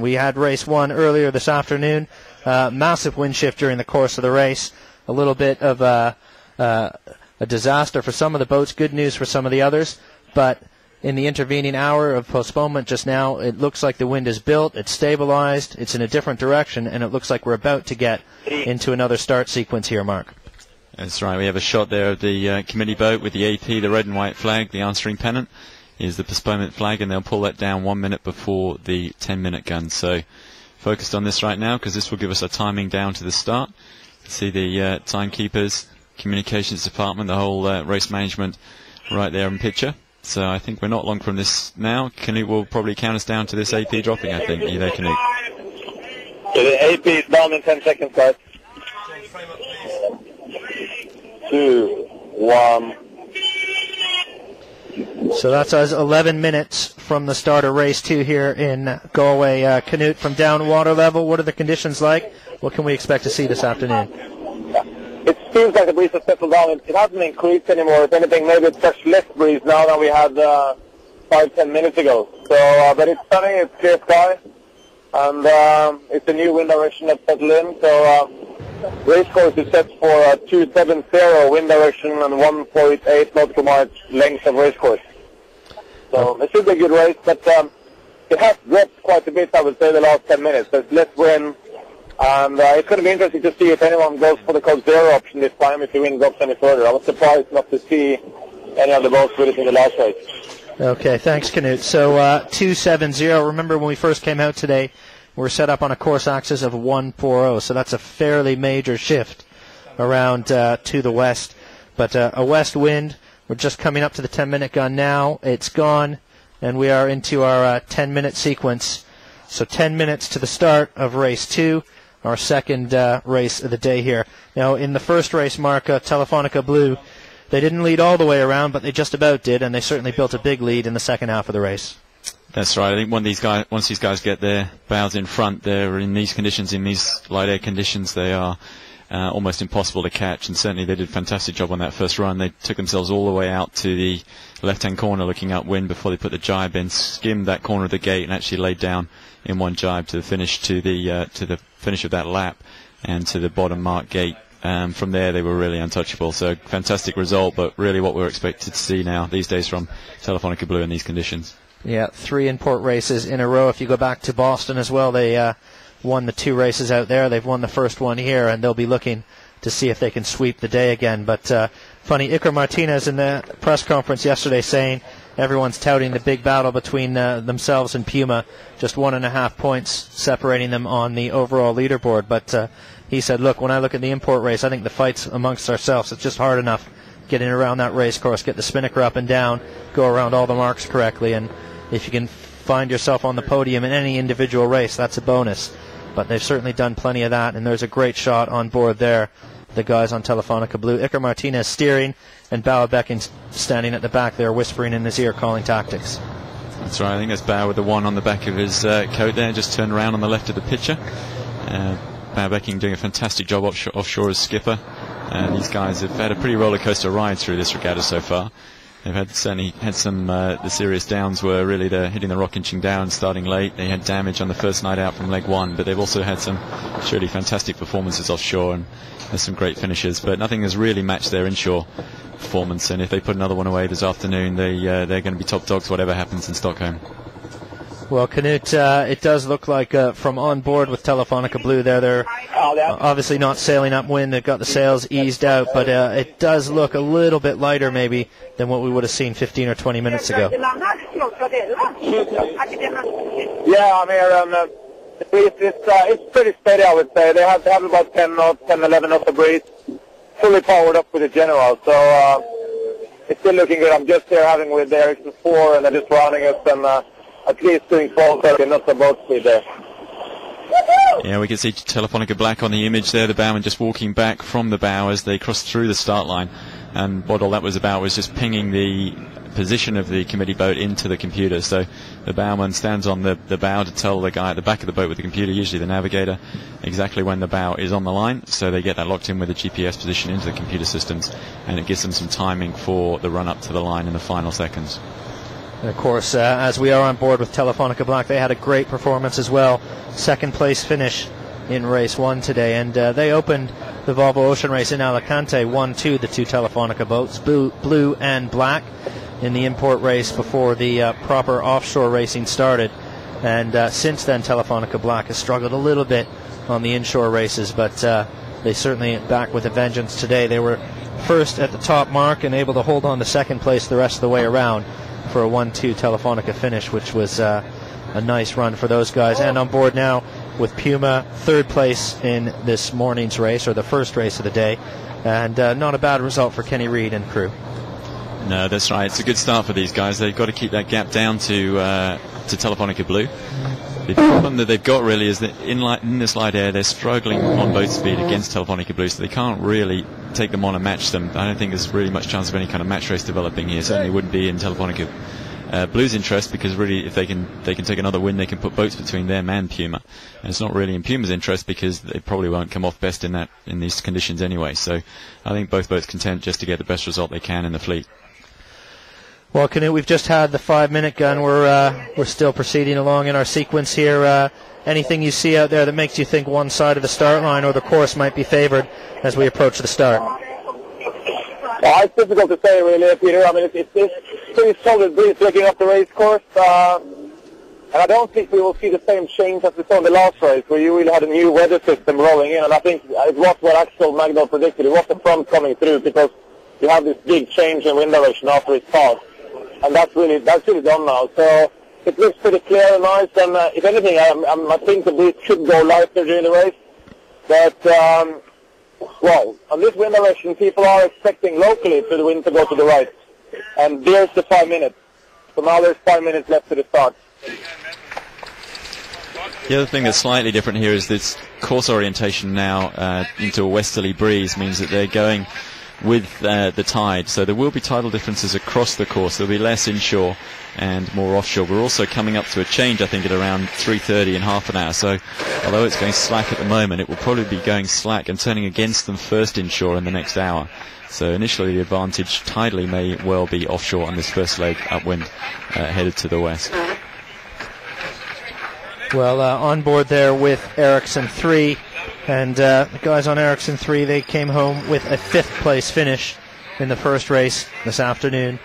We had race 1 earlier this afternoon. Massive wind shift during the course of the race. A little bit of a disaster for some of the boats, good news for some of the others. But in the intervening hour of postponement just now, it looks like the wind is built, it's stabilized, it's in a different direction, and it looks like we're about to get into another start sequence here, Mark. That's right. We have a shot there of the committee boat with the AP, the red and white flag, the answering pennant is the postponement flag, and they'll pull that down 1 minute before the 10-minute gun. So focused on this right now because this will give us a timing down to the start. See the timekeepers, communications department, the whole race management right there in picture. So I think we're not long from this now. Canute will probably count us down to this AP dropping, I think. Are you there, Canute? So the AP is down in 10 seconds, guys. 2, 1. So that's us 11 minutes from the start of race 2 here in Galway. Canute, from down water level, what are the conditions like? What can we expect to see this afternoon? It feels like the breeze has settled down. It hasn't increased anymore. If anything, maybe it's such less breeze now than we had 5-10 minutes ago. So, but it's sunny, it's clear sky, and it's a new wind direction that's settled in. So, race course is set for a 270 wind direction and 1.8 nautical miles length of race course. So it should be a good race, but it has dropped quite a bit, I would say, the last 10 minutes. There's less wind. And it's going to be interesting to see if anyone goes for the code 0 option this time, if the wind drops any further. I was surprised not to see any of the boats with it in the last race. Okay, thanks, Canute. So 270, remember when we first came out today, we're set up on a course axis of 140, so that's a fairly major shift around to the west. But a west wind, we're just coming up to the 10-minute gun now. It's gone, and we are into our 10-minute sequence. So 10 minutes to the start of race 2. Our second race of the day here. Now, in the first race, Mark, Telefonica Blue, they didn't lead all the way around, but they just about did, and they certainly built a big lead in the second half of the race. That's right. I think once these guys get their bows in front, they're in these conditions, in these light air conditions, they are almost impossible to catch, and certainly they did a fantastic job on that first run. They took themselves all the way out to the left-hand corner looking upwind before they put the jibe in, skimmed that corner of the gate, and actually laid down in one jibe to the finish of that lap and to the bottom mark gate. From there they were really untouchable. So fantastic result, but really what we're expected to see now these days from Telefonica Blue in these conditions. Yeah, 3 import races in a row. If you go back to Boston as well, they won the 2 races out there. They've won the first one here, and they'll be looking to see if they can sweep the day again. But funny, Iker Martinez in the press conference yesterday saying everyone's touting the big battle between themselves and Puma, just 1.5 points separating them on the overall leaderboard. But he said, look, when I look at the import race, I think the fight's amongst ourselves. It's just hard enough getting around that race course, get the spinnaker up and down, go around all the marks correctly, and if you can find yourself on the podium in any individual race, that's a bonus. But they've certainly done plenty of that, and there's a great shot on board there, the guys on Telefonica Blue. Iker Martinez steering, and Bauer Becking standing at the back there, whispering in his ear, calling tactics. That's right. I think that's Bauer with the 1 on the back of his coat there, just turned around on the left of the picture. Bauer Becking doing a fantastic job offshore as skipper. These guys have had a pretty roller coaster ride through this regatta so far. They've certainly had some, the serious downs were really they're hitting the rock inching down, starting late. They had damage on the first night out from leg 1, but they've also had some truly fantastic performances offshore, and there's some great finishes, but nothing has really matched their inshore performance. And if they put another one away this afternoon, they're going to be top dogs whatever happens in Stockholm. Well, Canute, it does look like from on board with Telefonica Blue there, they're obviously not sailing upwind. They've got the sails eased out, but it does look a little bit lighter maybe than what we would have seen 15 or 20 minutes ago. Yeah, I'm here. The breeze it's pretty steady, I would say. They have about 10 knots, 10, 11 knots of breeze, fully powered up with the General. So it's still looking good. I'm just here having with the Ericsson 4, and they're just rounding us, and at least doing 12-30 knots of boat speed there. Yeah, we can see Telefonica Black on the image there, the bowman just walking back from the bow as they crossed through the start line. And what all that was about was just pinging the position of the committee boat into the computer. So the bowman stands on the bow to tell the guy at the back of the boat with the computer, usually the navigator, exactly when the bow is on the line. So they get that locked in with the GPS position into the computer systems, and it gives them some timing for the run up to the line in the final seconds. And of course, as we are on board with Telefonica Black, they had a great performance as well. Second place finish in race 1 today, and they opened the Volvo Ocean Race in Alicante 1-2, the two Telefonica boats, blue and black, in the import race before the proper offshore racing started. And since then, Telefonica Black has struggled a little bit on the inshore races, but they certainly back with a vengeance today. They were first at the top mark and able to hold on to second place the rest of the way around for a 1-2 Telefonica finish, which was a nice run for those guys. And on board now with Puma, third place in this morning's race, or the first race of the day, and not a bad result for Kenny Reid and crew. No, that's right. It's a good start for these guys. They've got to keep that gap down to Telefonica Blue. The problem that they've got really is that in this light air, they're struggling on boat speed against Telefonica Blue, so they can't really take them on and match them. I don't think there's really much chance of any kind of match race developing here. Certainly wouldn't be in Telefonica Blue's interest, because really if they can take another win, they can put boats between them and Puma. And it's not really in Puma's interest, because they probably won't come off best in these conditions anyway. So I think both boats content just to get the best result they can in the fleet. Well, Canute, we've just had the 5-minute gun. We're still proceeding along in our sequence here. Anything you see out there that makes you think one side of the start line or the course might be favored as we approach the start? Well, it's difficult to say, really, Peter. I mean, it's pretty solid breeze looking up the race course. And I don't think we will see the same change as we saw in the last race, where you really had a new weather system rolling in. And I think it was what Axel Magdal predicted. It was the front coming through, because you have this big change in wind direction after it's passed. And that's really done now. So it looks pretty clear and nice. And if anything, I think the breeze should go lighter during the race. But well, on this wind direction, people are expecting locally for the wind to go to the right. And there's the 5 minutes. So now there's 5 minutes left to the start. The other thing that's slightly different here is this course orientation now into a westerly breeze means that they're going with the tide, so there will be tidal differences across the course. There'll be less inshore and more offshore. We're also coming up to a change, I think, at around 3:30 in half an hour, so although it's going slack at the moment, it will probably be going slack and turning against them first inshore in the next hour. So initially the advantage tidally may well be offshore on this first leg upwind headed to the west. Well, on board there with Ericsson 3, and the guys on Ericsson 3, they came home with a 5th place finish in the first race this afternoon.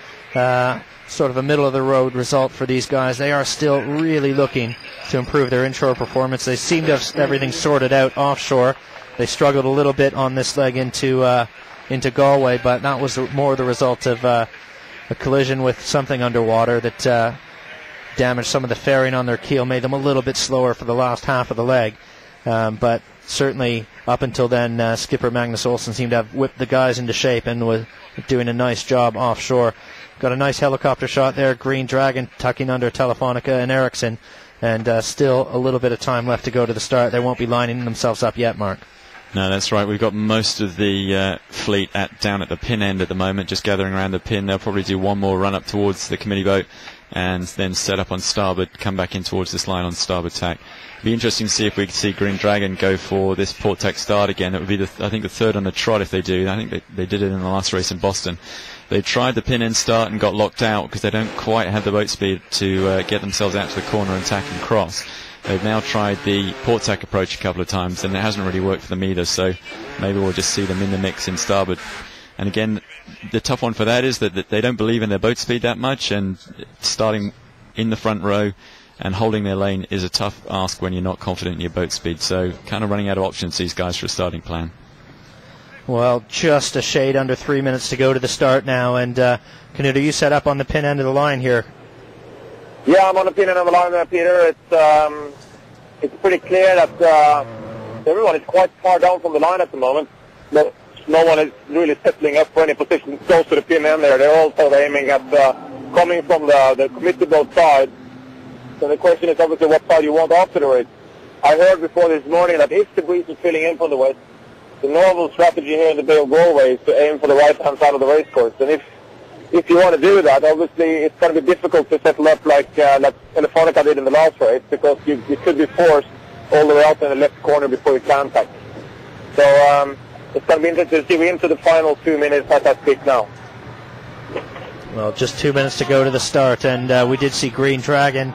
Sort of a middle-of-the-road result for these guys. They are still really looking to improve their inshore performance. They seem to have everything sorted out offshore. They struggled a little bit on this leg into Galway, but that was more the result of a collision with something underwater that damaged some of the fairing on their keel, made them a little bit slower for the last half of the leg. But certainly up until then, skipper Magnus Olsen seemed to have whipped the guys into shape and was doing a nice job offshore. Got a nice helicopter shot there, Green Dragon tucking under Telefonica and Ericsson, and still a little bit of time left to go to the start. They won't be lining themselves up yet, Mark. No, that's right. We've got most of the fleet down at the pin end at the moment, just gathering around the pin. They'll probably do one more run up towards the committee boat and then set up on starboard, come back in towards this line on starboard tack. It'd be interesting to see if we could see Green Dragon go for this port tack start again. It would be, I think, the third on the trot if they do. I think they did it in the last race in Boston. They tried the pin end start and got locked out because they don't quite have the boat speed to get themselves out to the corner and tack and cross. They've now tried the port tack approach a couple of times and it hasn't really worked for them either, so maybe we'll just see them in the mix in starboard. And again, the tough one for that is that they don't believe in their boat speed that much, and starting in the front row and holding their lane is a tough ask when you're not confident in your boat speed. So kind of running out of options, these guys, for a starting plan. Well, just a shade under 3 minutes to go to the start now, and Canute, are you set up on the pin end of the line here? Yeah, I'm on the pin end of the line there, Peter. It's pretty clear that everyone is quite far down from the line at the moment. But no one is really settling up for any position close to the pin end there. They're all sort of aiming at coming from the committee boat side. So the question is obviously what side you want after the race. I heard before this morning that if the breeze is filling in from the west, the normal strategy here in the Bay of Galway is to aim for the right-hand side of the race course. And if you want to do that, obviously it's going to be difficult to settle up like Telefonica did in the last race, because you could be forced all the way out in the left corner before you can tack. So it's going to be interesting to see. We're into the final 2 minutes at that peak now. Well, just 2 minutes to go to the start, and we did see Green Dragon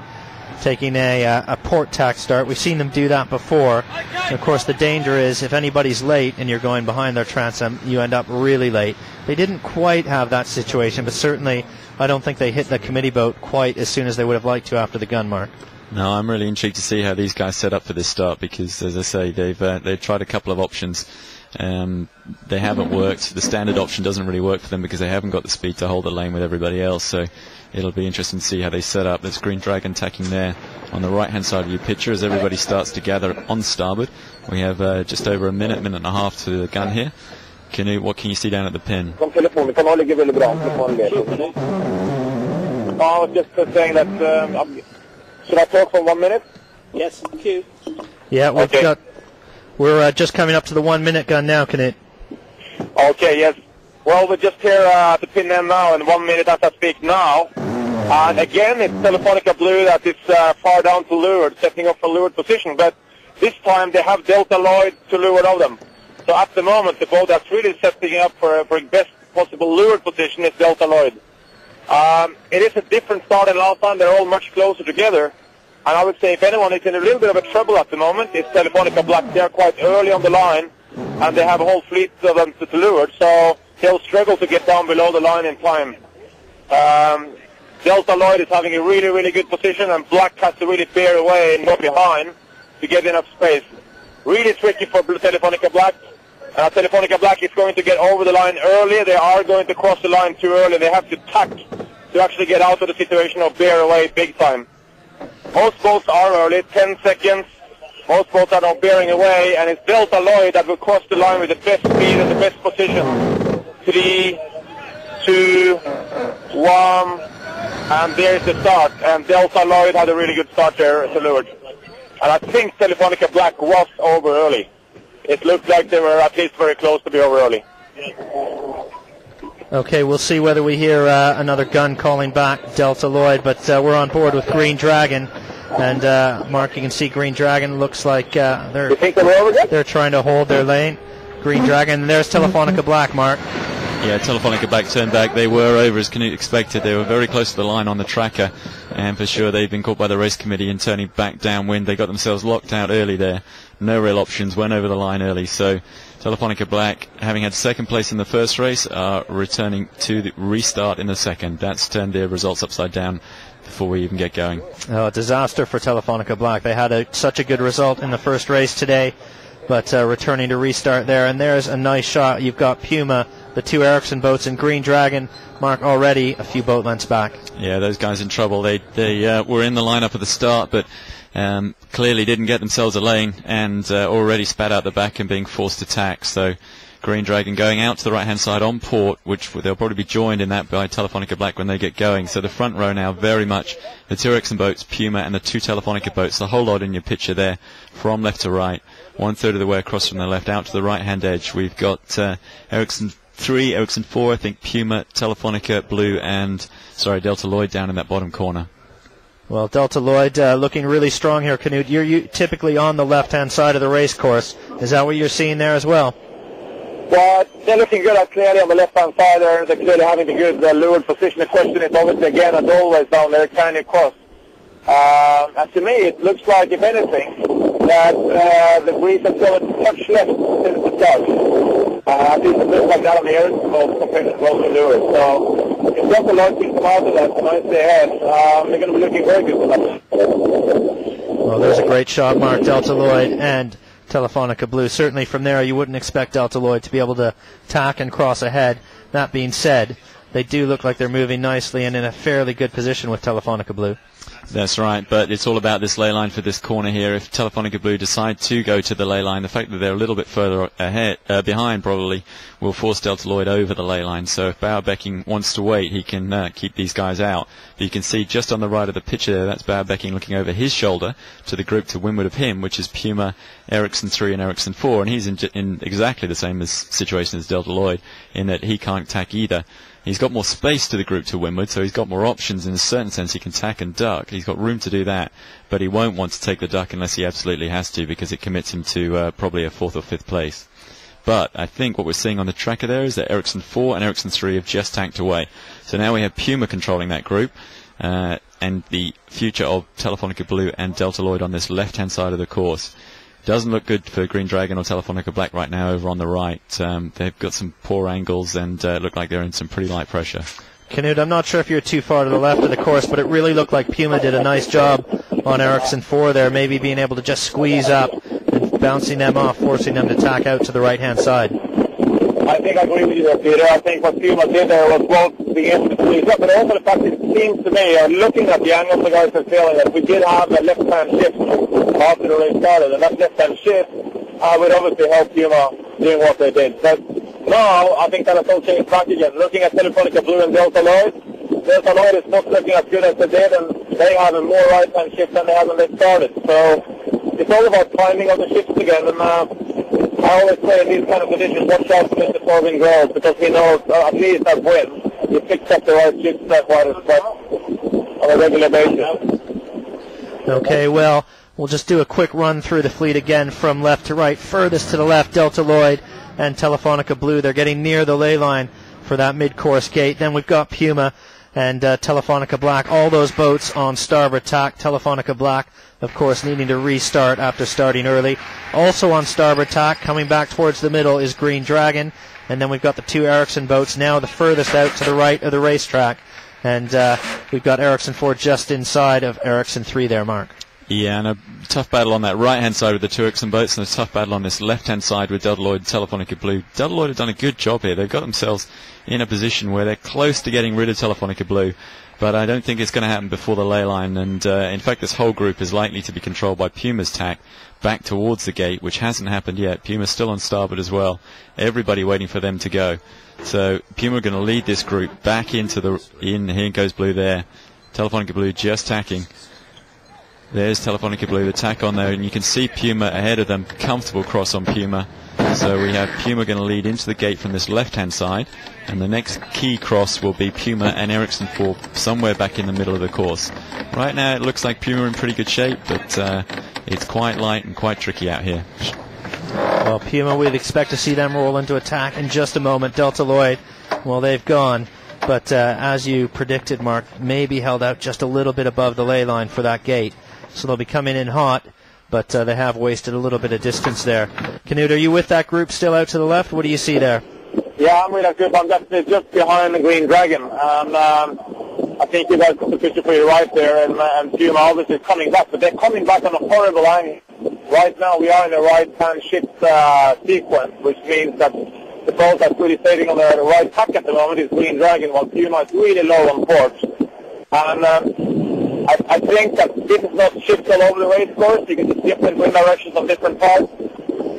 taking a port tack start. We've seen them do that before. And of course, the danger is if anybody's late and you're going behind their transom, you end up really late. They didn't quite have that situation, but certainly I don't think they hit the committee boat quite as soon as they would have liked to after the gun mark. No, I'm really intrigued to see how these guys set up for this start because, as I say, they've tried a couple of options. They haven't worked. The standard option doesn't really work for them because they haven't got the speed to hold the lane with everybody else. So it'll be interesting to see how they set up. There's Green Dragon tacking there on the right-hand side of your picture as everybody starts to gather on starboard. We have just over a minute and a half to the gun here. What can you see down at the pin? I was just saying that. Should I talk for 1 minute? Yes, thank you. Yeah, we're just coming up to the 1 minute gun now, Knut. Okay, yes. Well, we're just here at the pin end now, in 1 minute as I speak now. And again, it's Telefonica Blue that is far down to leeward, setting up for leeward position. But this time they have Delta Lloyd to leeward of them. So at the moment, the boat that's really setting up for best possible leeward position is Delta Lloyd. It is a different start than last time. They're all much closer together. And I would say if anyone is in a little bit of a trouble at the moment, it's Telefonica Black. They're quite early on the line, and they have a whole fleet of them to leeward, so they'll struggle to get down below the line in time. Delta Lloyd is having a really, really good position, and Black has to really bear away and go behind to get enough space. Really tricky for Telefonica Black. Telefonica Black is going to get over the line early. They are going to cross the line too early. They have to tack to actually get out of the situation of bear away big time. Most boats are early, 10 seconds. Most boats are now bearing away, and it's Delta Lloyd that will cross the line with the best speed and the best position. 3, 2, 1, and there's the start. And Delta Lloyd had a really good start there to leeward. And I think Telefonica Black was over early. It looked like they were at least very close to be over early. Okay, we'll see whether we hear another gun calling back Delta Lloyd, but we're on board with Green Dragon. And Mark, you can see Green Dragon looks like they're trying to hold their lane. Green Dragon, and there's Telefonica Black, Mark. Yeah, Telefonica Black turned back. They were over as Knut expected. They were very close to the line on the tracker, and for sure they've been caught by the race committee in turning back downwind. They got themselves locked out early there. No real options, went over the line early. So Telefonica Black, having had second place in the first race, are returning to the restart in the second. That's turned their results upside down before we even get going. Oh, a disaster for Telefonica Black. They had such a good result in the first race today, but returning to restart there. And there's a nice shot. You've got Puma, the two Ericsson boats, and Green Dragon, Mark, already a few boat lengths back. Yeah, those guys in trouble. They were in the lineup at the start, but clearly didn't get themselves a lane and already spat out the back and being forced to tack. So Green Dragon going out to the right-hand side on port, which they'll probably be joined in that by Telefonica Black when they get going. So the front row now very much the two Ericsson boats, Puma, and the two Telefonica boats. The whole lot in your picture there from left to right. 1/3 of the way across from the left out to the right-hand edge. We've got Ericsson 3, Ericsson 4, I think Puma, Telefonica, Blue, and Delta Lloyd down in that bottom corner. Well, Delta Lloyd looking really strong here, Knut. You're typically on the left-hand side of the race course. Is that what you're seeing there as well? Well, they're looking good clearly on the left-hand side there. They're clearly having a good leeward position. The question is obviously again, as always, down there, can you cross? And to me, it looks like, if anything, that the breeze has gone a touch left since the start. At least it looks like that on the Ericsson boat compared to close to leeward. So if Delta Lloyd can come out of that and I stay ahead, they're going to be looking very good for that. Well, there's a great shot, Mark. Delta Lloyd and Telefonica Blue. Certainly from there you wouldn't expect Delta Lloyd to be able to tack and cross ahead. That being said, they do look like they're moving nicely and in a fairly good position with Telefonica Blue. That's right, but it's all about this ley line for this corner here. If Telefonica Blue decide to go to the ley line, the fact that they're a little bit further behind probably will force Delta Lloyd over the ley line. So if Bauer-Becking wants to wait, he can keep these guys out. But you can see just on the right of the picture there, that's Bauer-Becking looking over his shoulder to the group to windward of him, which is Puma, Ericsson 3 and Ericsson 4, and he's in exactly the same situation as Delta Lloyd in that he can't tack either. He's got more space to the group to windward, so he's got more options. In a certain sense, he can tack and duck. He's got room to do that, but he won't want to take the duck unless he absolutely has to, because it commits him to probably a 4th or 5th place. But I think what we're seeing on the tracker there is that Ericsson 4 and Ericsson 3 have just tanked away. So now we have Puma controlling that group, and the future of Telefonica Blue and Delta Lloyd on this left-hand side of the course. Doesn't look good for Green Dragon or Telefonica Black right now over on the right. They've got some poor angles and look like they're in some pretty light pressure. Knut, I'm not sure if you're too far to the left of the course, but it really looked like Puma did a nice job on Ericsson 4 there, maybe being able to just squeeze up and bouncing them off, forcing them to tack out to the right-hand side. I think I agree with you there, Peter. I think what Puma did there was both being able to squeeze up, but also the fact it seems to me, looking at the angles the guys are feeling, that we did have a left-hand shift after the race started, and that left-hand shift would obviously help Puma doing what they did. But now, I think that it's all changed back again. Looking at Telefonica Blue and Delta Lloyd is not looking as good as they did, and they have a more right-hand shift than they had when they started. So it's all about timing of the shifts again, and I always say in these kind of conditions, watch out for Mr. Corbin Grove, because he knows, at least at win, he picks up the right shifts on a regular basis. Okay, well, we'll just do a quick run through the fleet again from left to right. Furthest to the left, Delta Lloyd and Telefonica Blue. They're getting near the ley line for that mid-course gate. Then we've got Puma and Telefonica Black. All those boats on starboard tack. Telefonica Black, of course, needing to restart after starting early. Also on starboard tack, coming back towards the middle, is Green Dragon. And then we've got the two Ericsson boats now the furthest out to the right of the racetrack. And we've got Ericsson 4 just inside of Ericsson 3 there, Mark. Yeah, and a tough battle on that right-hand side with the two Ericsson boats, and a tough battle on this left-hand side with Delta Lloyd and Telefonica Blue. Delta Lloyd have done a good job here. They've got themselves in a position where they're close to getting rid of Telefonica Blue, but I don't think it's going to happen before the ley line. And in fact, this whole group is likely to be controlled by Puma's tack back towards the gate, which hasn't happened yet. Puma's still on starboard as well. Everybody waiting for them to go. So Puma are going to lead this group back into the here goes Blue there. Telefonica Blue just tacking. There's Telefonica Blue, the tack on there, and you can see Puma ahead of them, comfortable cross on Puma. So we have Puma going to lead into the gate from this left-hand side, and the next key cross will be Puma and Ericsson 4 somewhere back in the middle of the course. Right now it looks like Puma are in pretty good shape, but it's quite light and quite tricky out here. Well, Puma, we'd expect to see them roll into attack in just a moment. Delta Lloyd, well, they've gone. But as you predicted, Mark, maybe held out just a little bit above the ley line for that gate. So they'll be coming in hot, but they have wasted a little bit of distance there. Knut, are you with that group still out to the left? What do you see there? Yeah, I'm with that group. I'm definitely just behind the Green Dragon. I think you guys got the picture pretty right there, and Puma obviously is coming back, but they're coming back on a horrible angle. Right now we are in a right-hand shift sequence, which means that the boat that's really sailing on the right tack at the moment is Green Dragon, while Puma is really low on port. And I think that this is not shift all over the race course. You can just different wind directions on different parts,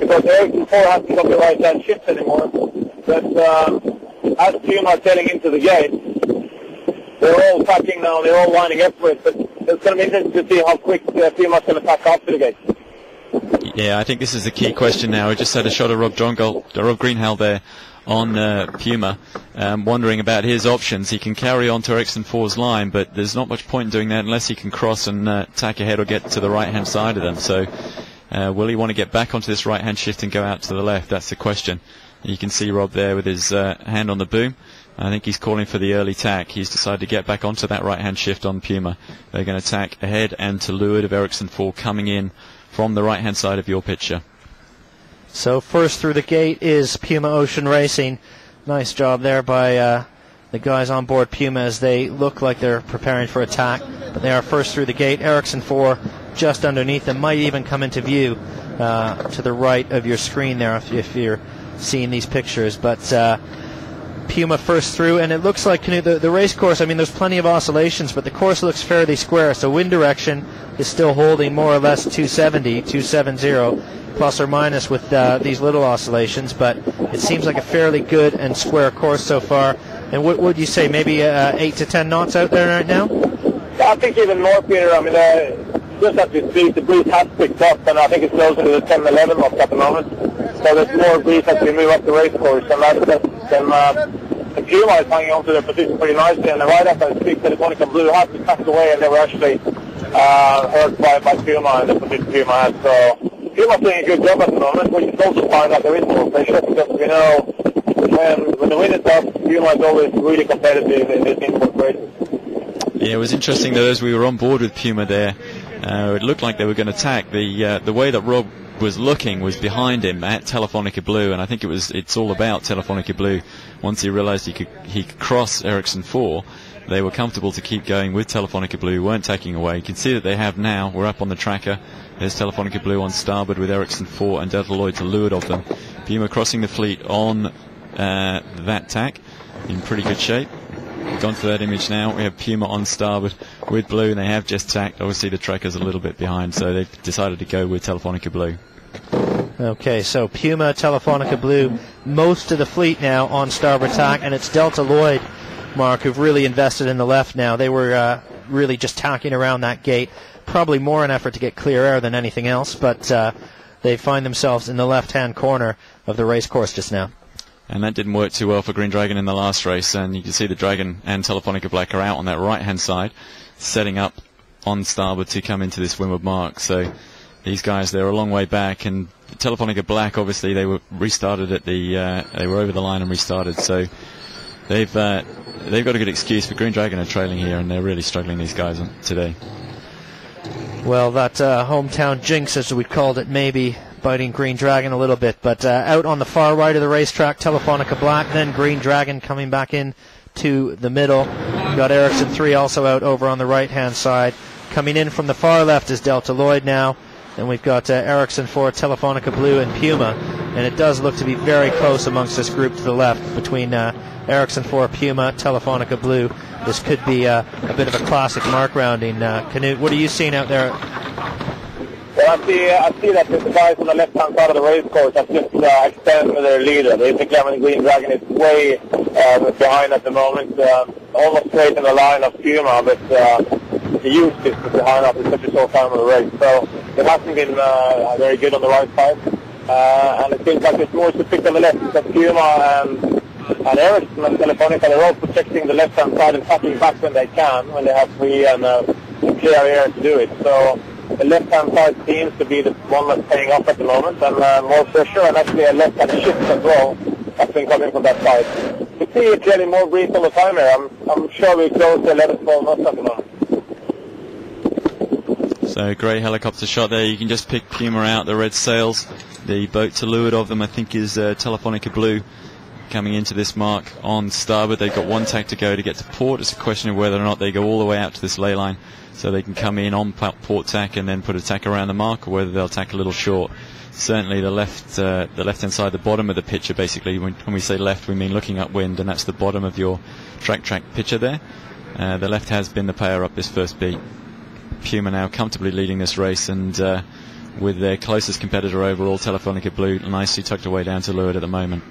because Ericsson 4 hasn't got the right hand shift anymore. But as Puma are sailing into the gate, they're all tacking now, they're all lining up for it. But it's going to be interesting to see how quick Puma is going to tack after the gate. Yeah, I think this is the key question now. We just had a shot of Rob Greenhall there on Puma, wondering about his options. He can carry on to Ericsson 4's line, but there's not much point in doing that unless he can cross and tack ahead or get to the right-hand side of them. So will he want to get back onto this right-hand shift and go out to the left? That's the question. You can see Rob there with his hand on the boom. I think he's calling for the early tack. He's decided to get back onto that right-hand shift on Puma. They're going to tack ahead and to leeward of Ericsson 4 coming in from the right-hand side of your picture. So first through the gate is Puma Ocean Racing. Nice job there by the guys on board Puma as they look like they're preparing for attack. But they are first through the gate. Ericsson 4 just underneath them. Might even come into view to the right of your screen there if you're seeing these pictures. But Puma first through, and it looks like the race course, I mean, there's plenty of oscillations, but the course looks fairly square. So wind direction is still holding more or less 270, plus or minus with these little oscillations, but it seems like a fairly good and square course so far. And what would you say, maybe 8 to 10 knots out there right now? I think even more, Peter. I mean, just as we speak, the breeze has picked up, and I think it's closer to the 10, 11 knots at the moment. So there's more breeze as we move up the race course, and the Puma is hanging on to their position pretty nicely, and right after I speak, Telefonica Blue has to cut away, and they were actually hurt by Puma and the position Puma had. So Puma's doing a good job at the moment, which is also fine that there is more pressure, because we know when the wind is up, Puma is always really competitive in this import races. Yeah, it was interesting that as we were on board with Puma there, it looked like they were going to attack. The way that Rob was looking was behind him at Telefonica Blue, and I think it's all about Telefonica Blue. Once he realised he could cross Ericsson 4, they were comfortable to keep going with Telefonica Blue, weren't taking away. You can see that they have now. We're up on the tracker. There's Telefonica Blue on starboard with Ericsson 4 and Delta Lloyd to leeward of them. Puma crossing the fleet on that tack in pretty good shape. Gone to that image now. We have Puma on starboard with Blue, and they have just tacked. Obviously the tracker's a little bit behind, so they've decided to go with Telefonica Blue. Okay, so Puma, Telefonica Blue, most of the fleet now on starboard tack, and it's Delta Lloyd, Mark, who've really invested in the left now. They were really just tacking around that gate, probably more an effort to get clear air than anything else, but they find themselves in the left-hand corner of the race course just now. And that didn't work too well for Green Dragon in the last race, and you can see the Dragon and Telefonica Black are out on that right-hand side, setting up on starboard to come into this windward mark. So these guys, they're a long way back, and Telefonica Black, obviously, they were restarted at the, they were over the line and restarted, so they've got a good excuse. For Green Dragon are trailing here, and they're really struggling, these guys, today. Well, that hometown jinx, as we called it, maybe biting Green Dragon a little bit, but out on the far right of the racetrack, Telefonica Black, then Green Dragon coming back in to the middle. We've got Ericsson 3 also out over on the right-hand side. Coming in from the far left is Delta Lloyd now. Then we've got Ericsson 4, Telefonica Blue, and Puma. And it does look to be very close amongst this group to the left between Ericsson 4, Puma, Telefonica Blue. This could be a bit of a classic mark rounding. Canute, what are you seeing out there? Well, I see that the guys on the left-hand side of the race course have just extended their leader. Basically, I mean, Green Dragon is way behind at the moment, almost straight in the line of Puma, but the youth is behind after such a short time of the race. So it hasn't been very good on the right side. And it seems like there's more to pick on the left, because Puma and Ericsson and Telefonica, they're all protecting the left-hand side and tapping back when they can, when they have free and clear air to do it. So the left-hand side seems to be the one that's paying off at the moment, and more pressure, and actually a left-hand shift as well has been coming from that side. We see it getting more breeze all the time here. I'm sure we're close to 11, 12 knots at the moment. So great helicopter shot there. You can just pick Puma out, the red sails. The boat to leeward of them, I think, is Telefonica Blue coming into this mark on starboard. They've got one tack to go to get to port. It's a question of whether or not they go all the way out to this ley line so they can come in on port tack and then put a tack around the mark, or whether they'll tack a little short. Certainly the left-hand side, the bottom of the picture, basically, when we say left, we mean looking upwind, and that's the bottom of your track picture there. The left has been the payer up this first beat. Puma now comfortably leading this race, and with their closest competitor overall, Telefonica Blue, nicely tucked away down to leeward at the moment.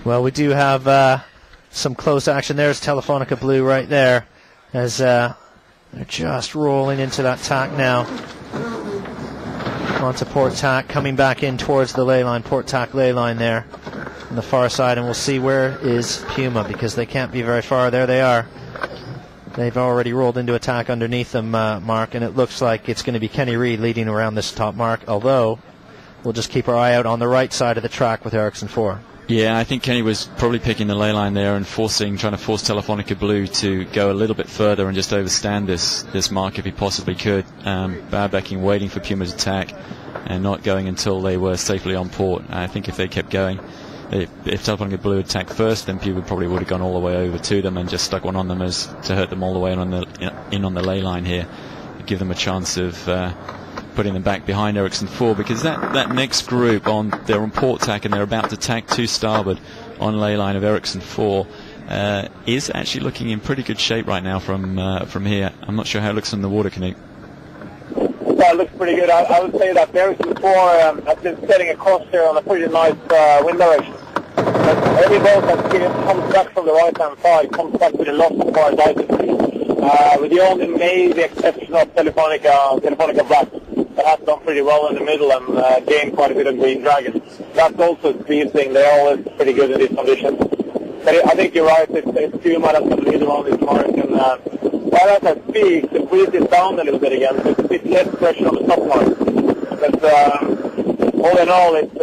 Well, we do have some close action. There's Telefonica Blue right there, as they're just rolling into that tack now. Onto port tack, coming back in towards the ley line, port tack ley line there on the far side, and we'll see where is Puma, because they can't be very far. There they are. They've already rolled into attack underneath them, Mark, and it looks like it's going to be Kenny Reid leading around this top mark, although we'll just keep our eye out on the right side of the track with Ericsson 4. Yeah, I think Kenny was probably picking the ley line there and trying to force Telefonica Blue to go a little bit further and just overstand this mark if he possibly could. Bowbacking, waiting for Puma's attack and not going until they were safely on port. I think if they kept going, if Telefonica Blue attacked first, then Puma probably would have gone all the way over to them and just stuck one on them as to hurt them all the way in on the ley line here, give them a chance of putting them back behind Ericsson 4, because that next group they're on port tack and they're about to tack to starboard on ley line of Ericsson 4 is actually looking in pretty good shape right now from here. I'm not sure how it looks in the water, Canute. Well, it looks pretty good. I would say that Ericsson 4 has been setting a course here on a pretty nice wind direction. But every boat that comes back from the right-hand side comes back with a lot as far as I can see. With the only maybe exception of Telefonica Black, that has done pretty well in the middle and gained quite a bit of Green Dragon. That's also a speed thing. They're always pretty good in these conditions. But I think you're right. It's Puma that's going to lead around this mark. And while as I speak, the breeze is down a little bit again. So it's a bit less pressure on the top mark. But all in all, it's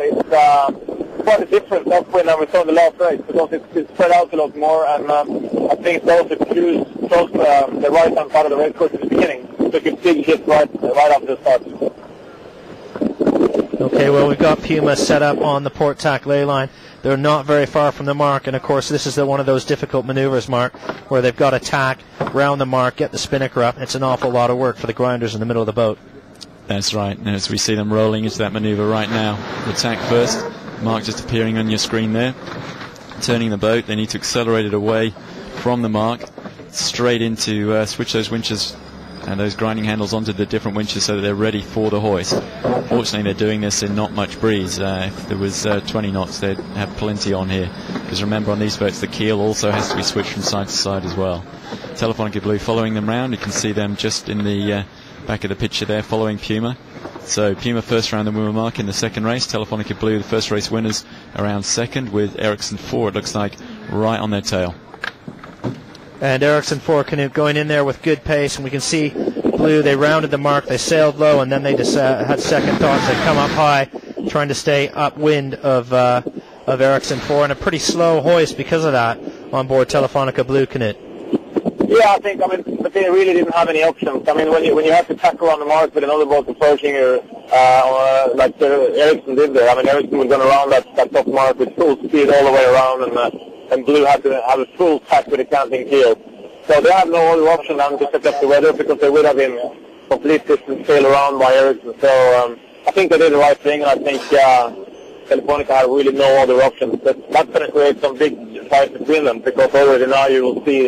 quite a different upwind than we saw in the last race because it's spread out a lot more, and I think those crews close the right-hand part of the race course at the beginning took a big hit right after the start. Okay, well, we've got Puma set up on the port tack ley line. They're not very far from the mark, and of course this is one of those difficult maneuvers, Mark, where they've got to tack round the mark, get the spinnaker up. It's an awful lot of work for the grinders in the middle of the boat. That's right, and as we see them rolling into that maneuver right now, the tack first, mark just appearing on your screen there, turning the boat. They need to accelerate it away from the mark, straight into switch those winches and those grinding handles onto the different winches so that they're ready for the hoist. Fortunately, they're doing this in not much breeze. If there was 20 knots, they'd have plenty on here. Because remember, on these boats, the keel also has to be switched from side to side as well. Telefonica Blue following them round. You can see them just in the back of the picture there, following Puma. So Puma first round the WUMA mark in the second race. Telefonica Blue, the first race winners, around second, with Ericsson 4, it looks like, right on their tail. And Ericsson 4 canoe going in there with good pace, and we can see Blue, they rounded the mark, they sailed low, and then they just had second thoughts. They come up high, trying to stay upwind of Ericsson 4, and a pretty slow hoist because of that on board Telefonica Blue canoe. Yeah, but they really didn't have any options. I mean, when you have to tackle on the mark with another boat approaching you, like Ericsson did there, I mean, Ericsson was going around that top mark with full speed all the way around, and Blue had to have a full tack with a canting keel. So they have no other option than to set up the weather because they would have been complete distance sail around by Ericsson. So I think they did the right thing, and I think Telefonica had really no other options. But that's going to create some big fight between them because already now you will see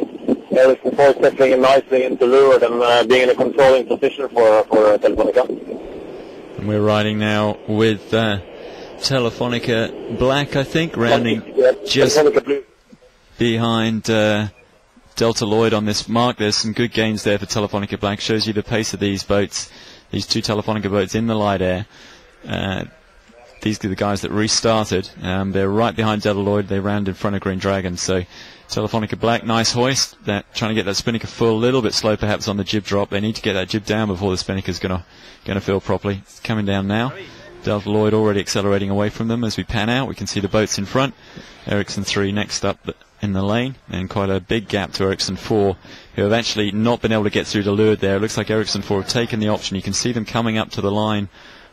Ericsson 4 settling in nicely into leeward and being in a controlling position for Telefonica. And we're riding now with Telefonica Black, I think, rounding just behind Delta Lloyd on this mark. There's some good gains there for Telefonica Black. Shows you the pace of these boats, these two Telefonica boats in the light air. These are the guys that restarted. They're right behind Delta Lloyd. They round in front of Green Dragon. So Telefonica Black, nice hoist. They're trying to get that spinnaker full, a little bit slow perhaps on the jib drop. They need to get that jib down before the spinnaker's going to fill properly. It's coming down now. Delta Lloyd already accelerating away from them as we pan out. We can see the boats in front. Ericsson 3 next up in the lane, and quite a big gap to Ericsson 4, who have actually not been able to get through to leeward there. It looks like Ericsson 4 have taken the option. You can see them coming up to the line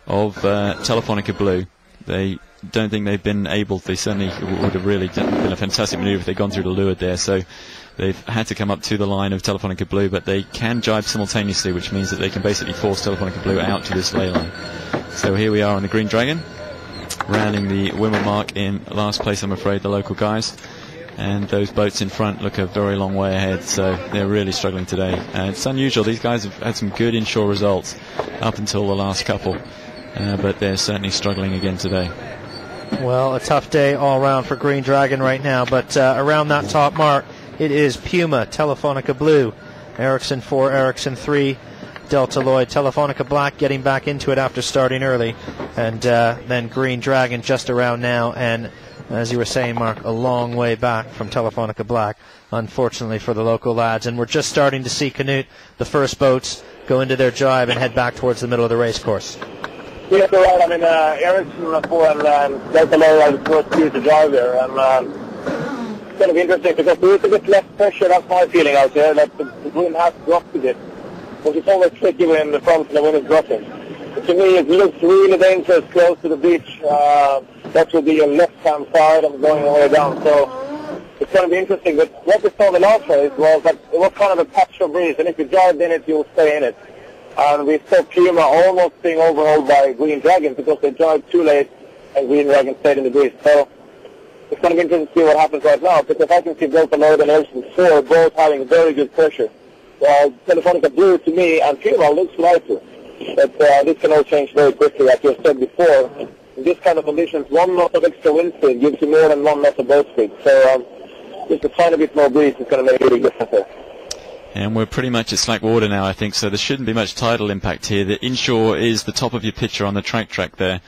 of Telefonica Blue. They don't think they've been able, they certainly would have really been a fantastic manoeuvre if they'd gone through to leeward there. So they've had to come up to the line of Telefonica Blue, but they can jibe simultaneously, which means that they can basically force Telefonica Blue out to this ley line. So here we are on the Green Dragon, rounding the WUMA mark in last place, I'm afraid, the local guys. And those boats in front look a very long way ahead, so they're really struggling today. It's unusual. These guys have had some good inshore results up until the last couple, but they're certainly struggling again today. Well, a tough day all around for Green Dragon right now, but around that top mark, it is Puma, Telefonica Blue, Ericsson 4, Ericsson 3, Delta Lloyd, Telefonica Black getting back into it after starting early, and then Green Dragon just around now, and as you were saying, Mark, a long way back from Telefonica Black, unfortunately for the local lads. And we're just starting to see Canute, the first boats, go into their jibe and head back towards the middle of the race course. Yes, you're right. I mean, Ericsson 4 and Delta Lloyd are the first few to drive there, and it's going to be interesting because there is a bit less pressure. That's my feeling out there, that the wind has dropped a bit. But it's always tricky when the front and the wind is dropping. But to me, it looks really dangerous close to the beach. That will be your left-hand side and going all the way down. So it's going to be interesting. But what we saw in the last race was that it was kind of a patch of breeze, and if you dived in it, you'll stay in it. And we saw Puma almost being overhauled by Green Dragon because they dived too late and Green Dragon stayed in the breeze. So it's going to be interesting to see what happens right now, because I can see Delta Lloyd and Ericsson 4 both having very good pressure. While Telefonica Blue, to me, and Puma looks lighter. But this can all change very quickly, as you said before. In this kind of conditions, 1 knot of extra wind speed gives you more than 1 knot of boat speed. So just a tiny bit more breeze is going to make a big difference there. And we're pretty much at slack water now, I think, so there shouldn't be much tidal impact here. The inshore is the top of your picture on the track there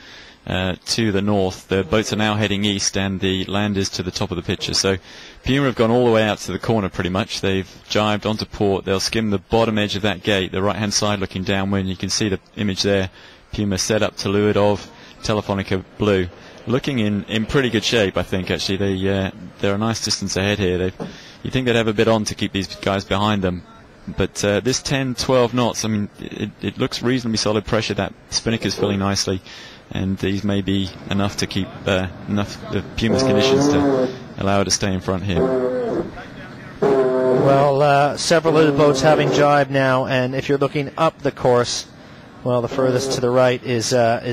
to the north. The boats are now heading east, and the land is to the top of the picture. So Puma have gone all the way out to the corner pretty much. They've jibed onto port. They'll skim the bottom edge of that gate, the right-hand side looking downwind. You can see the image there Puma set up to leeward of Telefonica Blue. Looking in pretty good shape, I think, actually. They're a nice distance ahead here. You think they'd have a bit on to keep these guys behind them. But this 10, 12 knots, I mean, it looks reasonably solid pressure. That Spinnaker's filling nicely, and these may be enough to keep enough of Puma's conditions to allow her to stay in front here. Well, several of the boats having jibe now, and if you're looking up the course, well, the furthest to the right is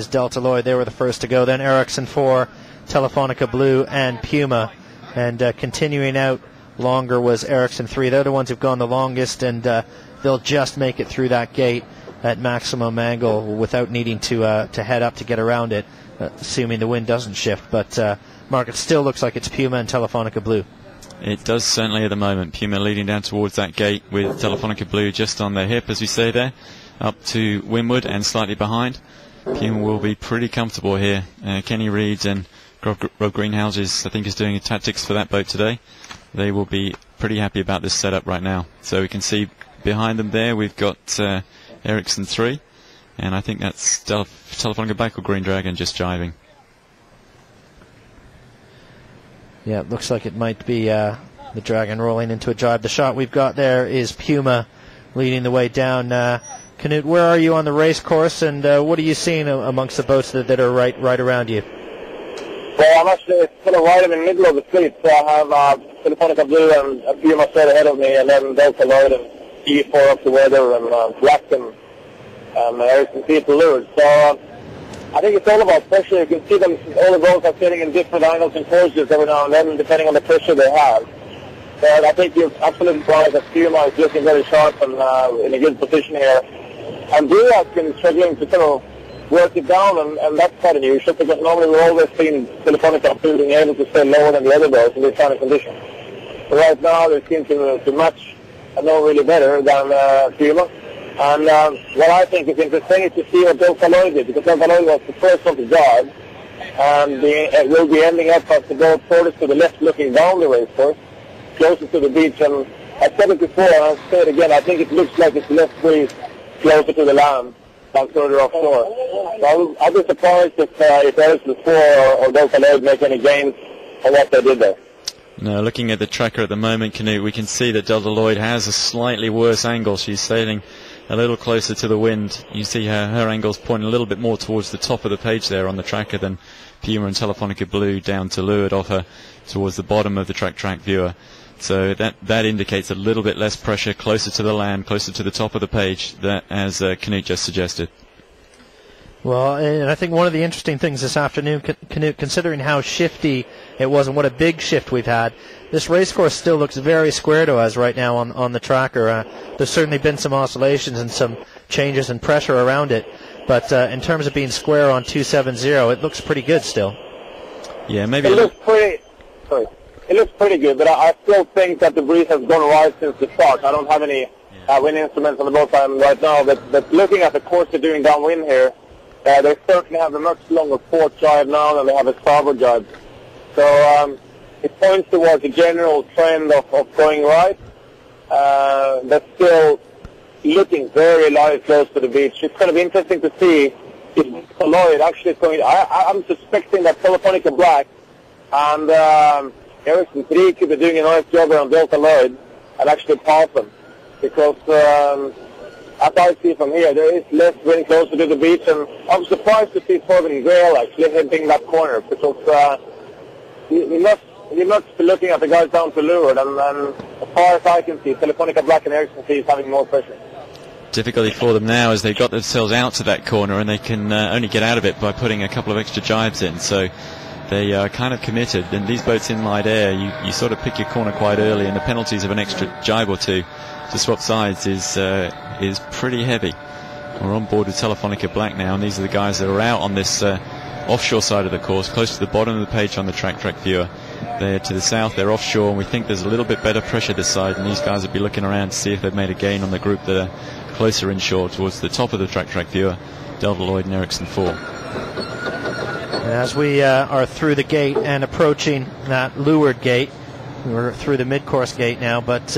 Delta Lloyd. They were the first to go. Then Ericsson 4, Telefonica Blue, and Puma. And continuing out longer was Ericsson 3. They're the ones who've gone the longest, and they'll just make it through that gate at maximum angle without needing to head up to get around it, assuming the wind doesn't shift. But, Mark, it still looks like it's Puma and Telefonica Blue. It does certainly at the moment. Puma leading down towards that gate with Telefonica Blue just on their hip, as we say there, up to windward and slightly behind. Puma will be pretty comfortable here. Kenny Reed and Rob Greenhouses, I think, is doing tactics for that boat today. They will be pretty happy about this setup right now. So we can see behind them there we've got Ericsson 3, and I think that's Telefonica Black or Green Dragon just jiving. Yeah, it looks like it might be the Dragon rolling into a jibe. The shot we've got there is Puma leading the way down. Knut, where are you on the race course, and what are you seeing amongst the boats that are right around you? Well, I'm actually sort of right in the middle of the fleet, so I have Telefonica Blue and Puma straight ahead of me, and then Delta Lloyd and E4 up the weather, and Black and Ericsson 3 to leeward. So I think it's all about pressure. You can see them, all the boats are sitting in different angles and courses every now and then, depending on the pressure they have. But I think you're absolutely right that Puma is looking very sharp and in a good position here. And Blue has been struggling to sort of work it down, and that's quite unusual, because normally we've always seen Telefonica being able to stay lower than the other boats in this kind of condition. So right now they seem to match and know really better than Puma. And what I think is interesting is to see what Delta Lloyd did, because Delta Lloyd was the first one to dive, and will be ending up as the boat furthest to the left looking down the race course, closer to the beach. And I said it before, and I'll say it again, I think it looks like it's left breeze closer to the land than further offshore. So I'll be surprised if Ericsson 4 or Delta Lloyd make any gains on what they did there. No, looking at the tracker at the moment, Knut, we can see that Delta Lloyd has a slightly worse angle. She's sailing a little closer to the wind. You see her angle's pointing a little bit more towards the top of the page there on the tracker than Puma and Telefonica Blue down to leeward of her towards the bottom of the track viewer. So that indicates a little bit less pressure closer to the land, closer to the top of the page, as Knut just suggested. Well, and I think one of the interesting things this afternoon, Knut, considering how shifty it was and what a big shift we've had, this race course still looks very square to us right now on the tracker. There's certainly been some oscillations and some changes in pressure around it, but in terms of being square on 270, it looks pretty good still. Yeah, maybe it looks pretty good, but I still think that the breeze has gone right since the start. I don't have any wind instruments on the boat right now, but looking at the course they're doing downwind here, they certainly have a much longer port jibe now than they have a starboard jibe. So it points towards a general trend of going right. That's still looking very close to the beach. It's kind of interesting to see if Lloyd actually is going. I'm suspecting that Telefonica Black and Ericsson 3 could be doing a nice job on Delta Lloyd and actually pass them, because as I see from here, there is less wind closer to the beach, and I'm surprised to see Corbin Grail actually hitting that corner, because you must be looking at the guys down to leeward, and as far as I can see, Telefonica Black and Ericsson 3 is having more pressure. Difficulty for them now as they've got themselves out to that corner, and they can only get out of it by putting a couple of extra jibes in, so they are kind of committed. And these boats in light air, you sort of pick your corner quite early, and the penalties of an extra jibe or two to swap sides is pretty heavy. We're on board with Telefonica Black now, and these are the guys that are out on this offshore side of the course, close to the bottom of the page on the track viewer. They're to the south, they're offshore, and we think there's a little bit better pressure this side, and these guys will be looking around to see if they've made a gain on the group that are closer inshore towards the top of the track viewer, Delta Lloyd and Ericsson 4. And as we are through the gate and approaching that leeward gate, we're through the mid-course gate now, but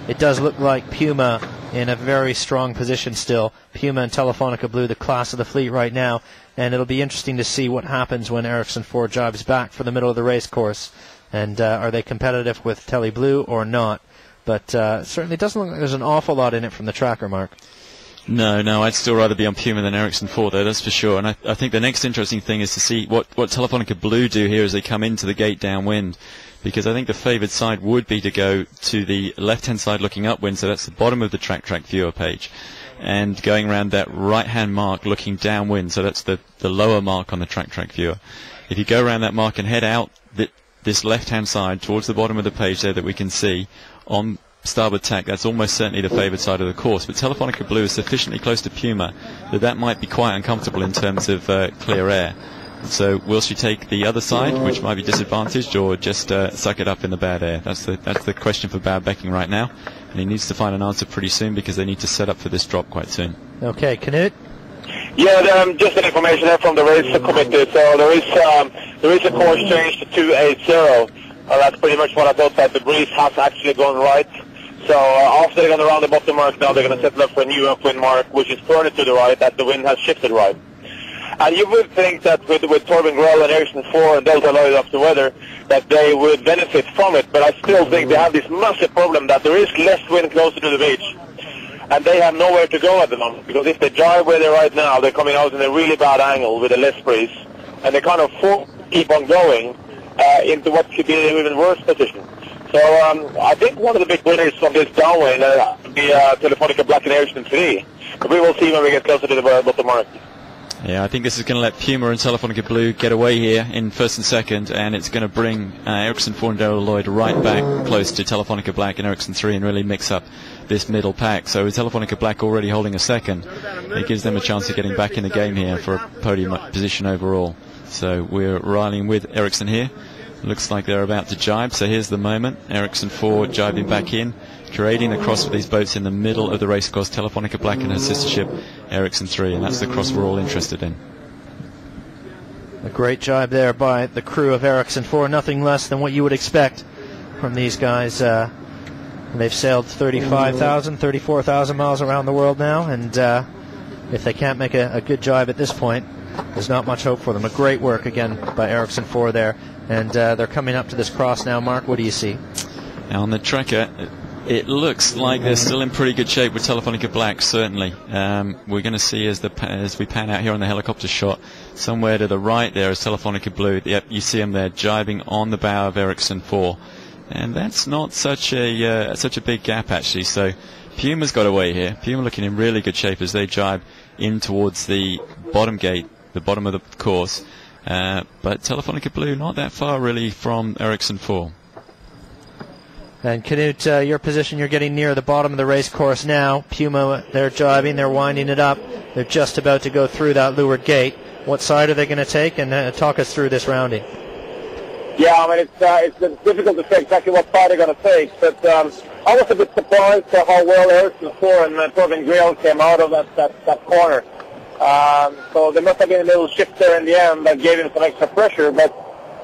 it does look like Puma in a very strong position still. Puma and Telefonica Blue, the class of the fleet right now, and it'll be interesting to see what happens when Ericsson 4 jives back for the middle of the race course, and are they competitive with Tele Blue or not. But certainly doesn't look like there's an awful lot in it from the tracker, Mark. No, I'd still rather be on Puma than Ericsson 4, though, that's for sure. And I think the next interesting thing is to see what Telefonica Blue do here as they come into the gate downwind, because I think the favoured side would be to go to the left-hand side looking upwind, so that's the bottom of the track viewer page, and going around that right-hand mark looking downwind, so that's the lower mark on the track viewer. If you go around that mark and head out this left-hand side towards the bottom of the page there that we can see on starboard tack, that's almost certainly the favoured side of the course. But Telefonica Blue is sufficiently close to Puma that might be quite uncomfortable in terms of clear air. So will she take the other side, which might be disadvantaged, or just suck it up in the bad air? That's the question for Bauer Becking right now, and he needs to find an answer pretty soon because they need to set up for this drop quite soon. Okay, Knut? Yeah, just an information here from the race committee. So there is a course change to 280. That's pretty much what I thought, that the breeze has actually gone right. So after they're going to round the bottom mark now, they're going to settle up for a new upwind mark, which is further to the right, that the wind has shifted right. And you would think that with Torben Grell and Ericsson 4 and Delta Lloyd up to weather, that they would benefit from it. But I still think they have this massive problem that there is less wind closer to the beach. And they have nowhere to go at the moment, because if they drive where they're right now, they're coming out in a really bad angle with a less breeze. And they kind of keep on going into what could be an even worse position. So I think one of the big winners from this downwind will be Telefonica Black and Ericsson 3. But we will see when we get closer to the bottom mark. Yeah, I think this is going to let Puma and Telefonica Blue get away here in first and second, and it's going to bring Ericsson 4 and Delta Lloyd right back close to Telefonica Black and Ericsson 3 and really mix up this middle pack. So with Telefonica Black already holding a second, it gives them a chance of getting back in the game here for a podium position overall. So we're riling with Ericsson here. Looks like they're about to jibe, so here's the moment. Ericsson 4 jibing back in, creating the cross with these boats in the middle of the racecourse. Telefonica Black and her sister ship Ericsson 3, and that's the cross we're all interested in. A great jibe there by the crew of Ericsson 4, nothing less than what you would expect from these guys. They've sailed 35,000, 34,000 miles around the world now, and if they can't make a good jibe at this point, there's not much hope for them. A great work again by Ericsson 4 there. And they're coming up to this cross now. Mark, what do you see? Now on the tracker, it looks like they're still in pretty good shape with Telefonica Black, certainly. We're going to see as we pan out here on the helicopter shot, somewhere to the right there is Telefonica Blue. Yep, you see them there jibing on the bow of Ericsson 4. And that's not such a big gap, actually. So Puma's got away here. Puma looking in really good shape as they jibe in towards the bottom gate, the bottom of the course. But Telefonica Blue not that far really from Ericsson 4. And Knut, your position, you're getting near the bottom of the race course now. Puma, they're jibing, they're winding it up. They're just about to go through that leeward gate. What side are they going to take? And talk us through this rounding. Yeah, I mean, it's difficult to say exactly what side they're going to take, but I was a bit surprised at how well Ericsson 4 and Torben Grell came out of that corner. So there must have been a little shift there in the end that gave him some extra pressure, but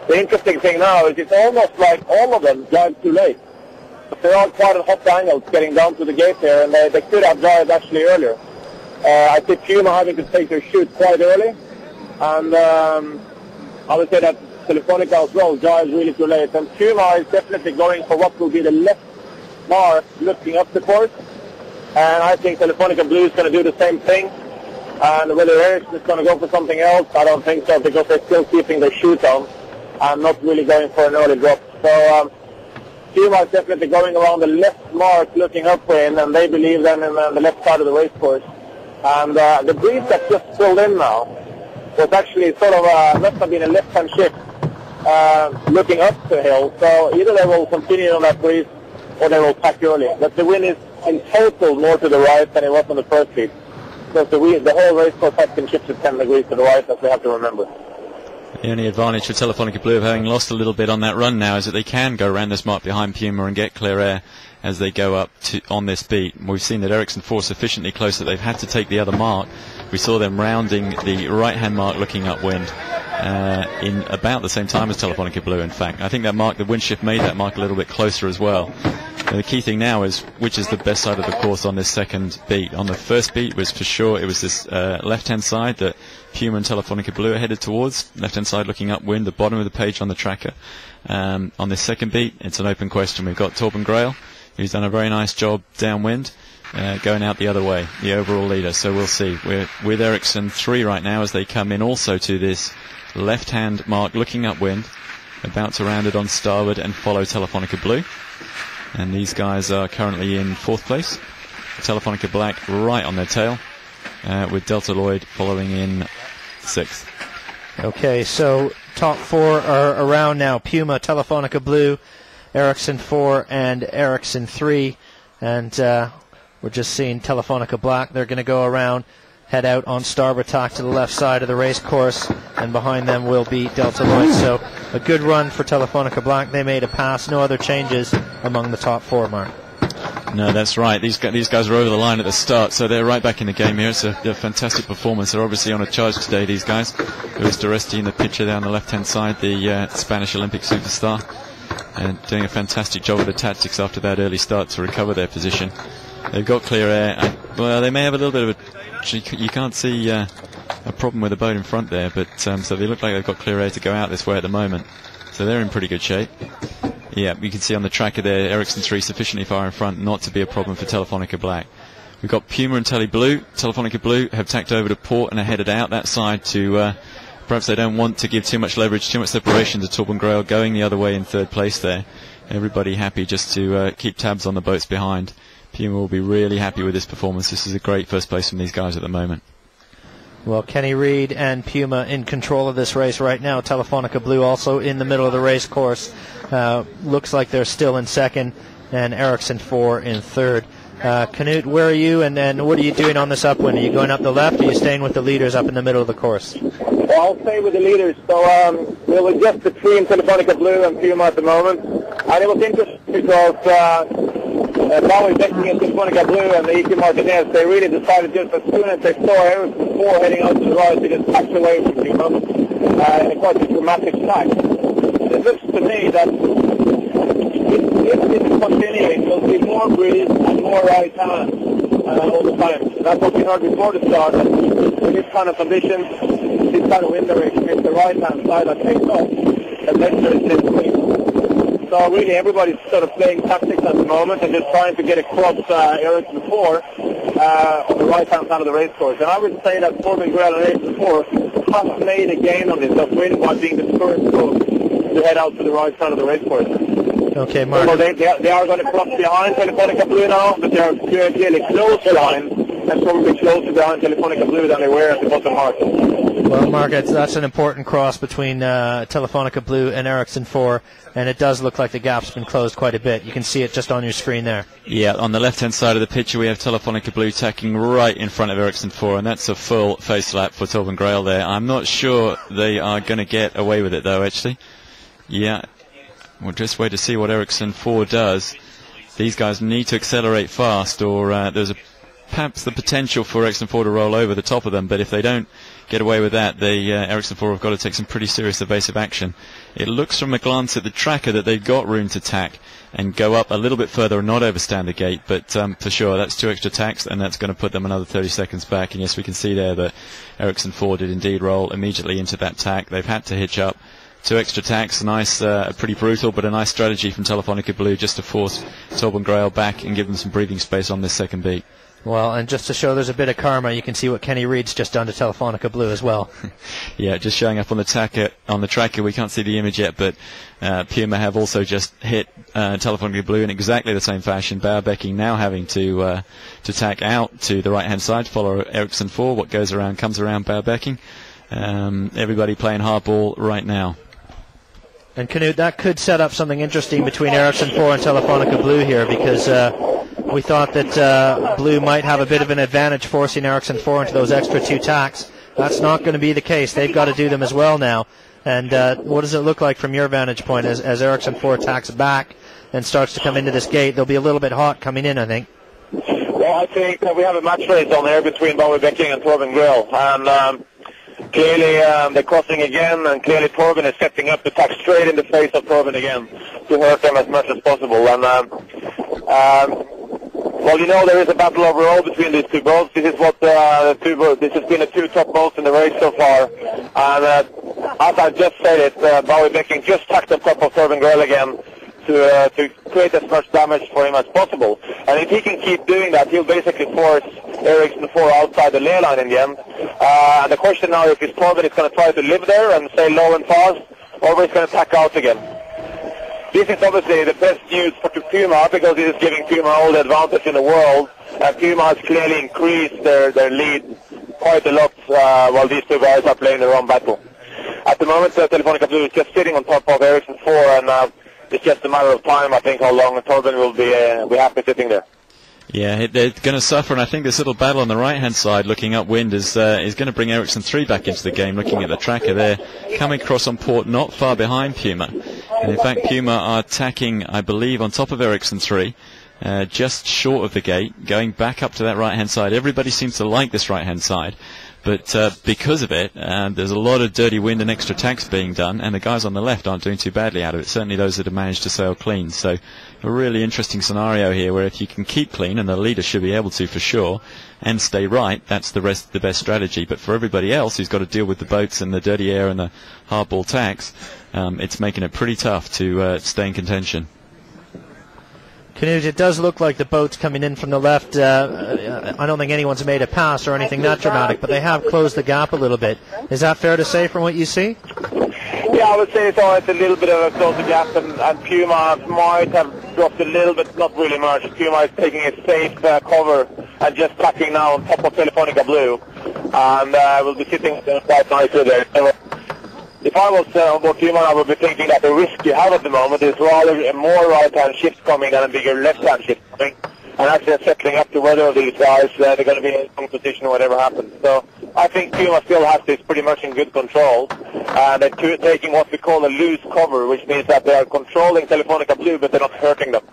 the interesting thing now is it's almost like all of them dived too late. They're all quite at hot angles getting down to the gate there, and they could have dived actually earlier. I think Puma having to take their chute quite early, and I would say that Telefonica as well dives really too late. And Puma is definitely going for what will be the left mark looking up the course, and I think Telefonica Blue is going to do the same thing. And whether Ericsson is going to go for something else, I don't think so, because they're still keeping their chute on and not really going for an early drop. So Puma is definitely going around the left mark looking upwind, and they believe then in the left side of the race course. And the breeze that just filled in now was actually sort of must have been a left-hand shift looking up the hill. So either they will continue on that breeze or they will pack early. But the wind is in total more to the right than it was on the first heat. Because the whole race course has been shifted 10 degrees to the right, as we have to remember. The only advantage for Telefonica Blue of having lost a little bit on that run now is that they can go around this mark behind Puma and get clear air as they go up on this beat. We've seen that Ericsson 4 sufficiently close that they've had to take the other mark. We saw them rounding the right-hand mark looking upwind in about the same time as Telefonica Blue, in fact. I think that mark, the wind shift made that mark a little bit closer as well. The key thing now is which is the best side of the course on this second beat. On the first beat was for sure it was this left-hand side that Puma and Telefonica Blue are headed towards. Left-hand side looking upwind, the bottom of the page on the tracker. On this second beat, it's an open question. We've got Torben Grail, who's done a very nice job downwind, going out the other way, the overall leader. So we'll see. We're with Ericsson 3 right now as they come in also to this left-hand mark looking upwind, about to round it on starboard and follow Telefonica Blue. And these guys are currently in 4th place. Telefonica Black right on their tail, with Delta Lloyd following in 6th. Okay, so top 4 are around now. Puma, Telefonica Blue, Ericsson 4, and Ericsson 3. And we're just seeing Telefonica Black. They're going to go around, head out on starboard tack to the left side of the race course, and behind them will be Delta Lloyd. So a good run for Telefonica Black. They made a pass. No other changes among the top 4, Mark. No, that's right. These guys were over the line at the start, so they're right back in the game here. It's a fantastic performance. They're obviously on a charge today, these guys. Luis Duresti in the picture there on the left-hand side, the Spanish Olympic superstar, and doing a fantastic job with the tactics after that early start to recover their position. They've got clear air. Well, they may have a little bit of a... You can't see a problem with the boat in front there, but so they look like they've got clear air to go out this way at the moment. So they're in pretty good shape. Yeah, you can see on the tracker there, Ericsson 3 sufficiently far in front not to be a problem for Telefonica Black. We've got Puma and Tele Blue. Telefonica Blue have tacked over to port and are headed out that side to... perhaps they don't want to give too much leverage, too much separation to Torben Grail going the other way in 3rd place there. Everybody happy just to keep tabs on the boats behind. Puma will be really happy with this performance. This is a great first place from these guys at the moment. Well, Kenny Reed and Puma in control of this race right now. Telefonica Blue also in the middle of the race course. Looks like they're still in 2nd, and Ericsson 4 in 3rd. Knut, where are you, and what are you doing on this upwind? Are you going up the left, or are you staying with the leaders up in the middle of the course? Well, I'll stay with the leaders. So we're just between Telefonica Blue and Puma at the moment. And it was interesting because Galway Becking and Telefonica Blue and the EQ Martinez, they really decided just as soon as they saw Ericsson 4 heading out to the right, they just backed away from Puma in quite a dramatic attack. It looks to me that if this is continuing, we'll see more breeze and more right hand all the time. That's what we heard before the start. In this kind of conditions, this kind of wind direction, it's the right-hand side that takes off. And then there's this way. So really everybody's sort of playing tactics at the moment and just trying to get across Ericsson 4 on the right-hand side of the race course. And I would say that Torben Grail and Ericsson 4 has made a gain on this upwind by being the first boat to head out to the right side of the race course. Okay, Mark. So they are going to cross behind Telefonica Blue now, but they are clearly close behind, and probably closer behind Telefonica Blue than they were at the bottom mark. Well, Mark, that's an important cross between Telefonica Blue and Ericsson 4, and it does look like the gap's been closed quite a bit. You can see it just on your screen there. Yeah, on the left-hand side of the picture, we have Telefonica Blue tacking right in front of Ericsson 4, and that's a full face lap for Torben Grail there. I'm not sure they are going to get away with it, though, actually. Yeah, we'll just wait to see what Ericsson 4 does. These guys need to accelerate fast, or there's perhaps the potential for Ericsson 4 to roll over the top of them, but if they don't get away with that, Ericsson 4 have got to take some pretty serious evasive action. It looks from a glance at the tracker that they've got room to tack and go up a little bit further and not overstand the gate, but for sure that's 2 extra tacks, and that's going to put them another 30 seconds back. And yes, we can see there that Ericsson 4 did indeed roll immediately into that tack. They've had to hitch up. 2 extra tacks, nice, pretty brutal, but a nice strategy from Telefonica Blue just to force Torben Grail back and give them some breathing space on this second beat. Well, and just to show there's a bit of karma, you can see what Kenny Reed's just done to Telefonica Blue as well. Yeah, just showing up on the tracker. We can't see the image yet, but Puma have also just hit Telefonica Blue in exactly the same fashion. Bauer Becking now having to tack out to the right-hand side to follow Ericsson 4. What goes around comes around. Bauer Becking. Everybody playing hardball right now. And Knut, that could set up something interesting between Ericsson 4 and Telefonica Blue here, because we thought that Blue might have a bit of an advantage forcing Ericsson 4 into those extra 2 tacks. That's not going to be the case. They've got to do them as well now. And what does it look like from your vantage point as Ericsson 4 tacks back and starts to come into this gate? They'll be a little bit hot coming in, I think. Well, I think we have a match race on there between Bauer Becking and Torben Grail. And clearly they're crossing again, and clearly Torben is setting up to tack straight in the face of Torben again to hurt them as much as possible. And Well, you know, there is a battle overall between these two boats. This is what this has been the two top boats in the race so far. And as I just said it, Bowie Becking just tacked on top of Torben Grell again to create as much damage for him as possible. And if he can keep doing that, he'll basically force Ericsson 4 outside the lay line in the end. And the question now is Torben is going to try to live there and stay low and fast, or he's going to tack out again. This is obviously the best news for Puma, because it is giving Puma all the advantage in the world, and Puma has clearly increased their lead quite a lot while these two guys are playing their own battle. At the moment, Telefonica Blue is just sitting on top of Ericsson 4, and it's just a matter of time, I think, how long Torben will be happy sitting there. Yeah, they're going to suffer, and I think this little battle on the right-hand side, looking upwind, is going to bring Ericsson 3 back into the game. Looking at the tracker there, coming across on port, not far behind Puma. And in fact, Puma are tacking, I believe, on top of Ericsson 3, just short of the gate, going back up to that right-hand side. Everybody seems to like this right-hand side. But because of it, there's a lot of dirty wind and extra tacks being done, and the guys on the left aren't doing too badly out of it, certainly those that have managed to sail clean. So a really interesting scenario here, where if you can keep clean, and the leader should be able to for sure, and stay right, that's the best strategy. But for everybody else who's got to deal with the boats and the dirty air and the hardball tacks, it's making it pretty tough to stay in contention. Knut, it does look like the boat's coming in from the left. I don't think anyone's made a pass or anything that dramatic, but they have closed the gap a little bit. Is that fair to say from what you see? Yeah, I would say so. It's a little bit of a closer gap, and Puma might have dropped a little bit, not really much. Puma is taking a safe cover and just tacking now on top of Telefonica Blue, and will be sitting quite nicely there. So, if I was on board Puma, I would be thinking that the risk you have at the moment is rather more right-hand shifts coming than a bigger left-hand shift coming. And actually settling up the weather of these guys, they're going to be in a strong position whatever happens. So I think Puma still has this pretty much in good control. And they're taking what we call a loose cover, which means that they are controlling Telefonica Blue, but they're not hurting them.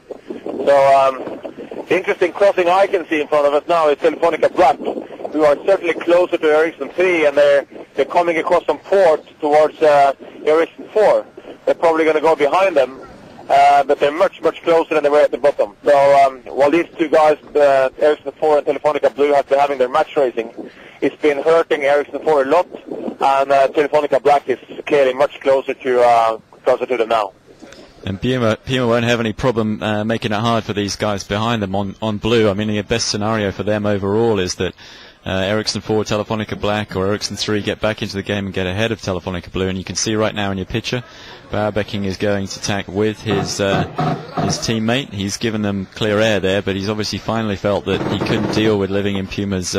So the interesting crossing I can see in front of us now is Telefonica Black, who are certainly closer to Ericsson 3, and they're coming across some port towards Ericsson 4. They're probably going to go behind them, but they're much, much closer than they were at the bottom. So while these two guys, Ericsson 4 and Telefonica Blue, have been having their match racing, it's been hurting Ericsson 4 a lot, and Telefonica Black is clearly much closer to them now. And Puma won't have any problem making it hard for these guys behind them on Blue. I mean, the best scenario for them overall is that Ericsson 4, Telefonica Black, or Ericsson 3 get back into the game and get ahead of Telefonica Blue. And you can see right now in your picture, Bauerbecking is going to tack with his teammate. He's given them clear air there, but he's obviously finally felt that he couldn't deal with living in Puma's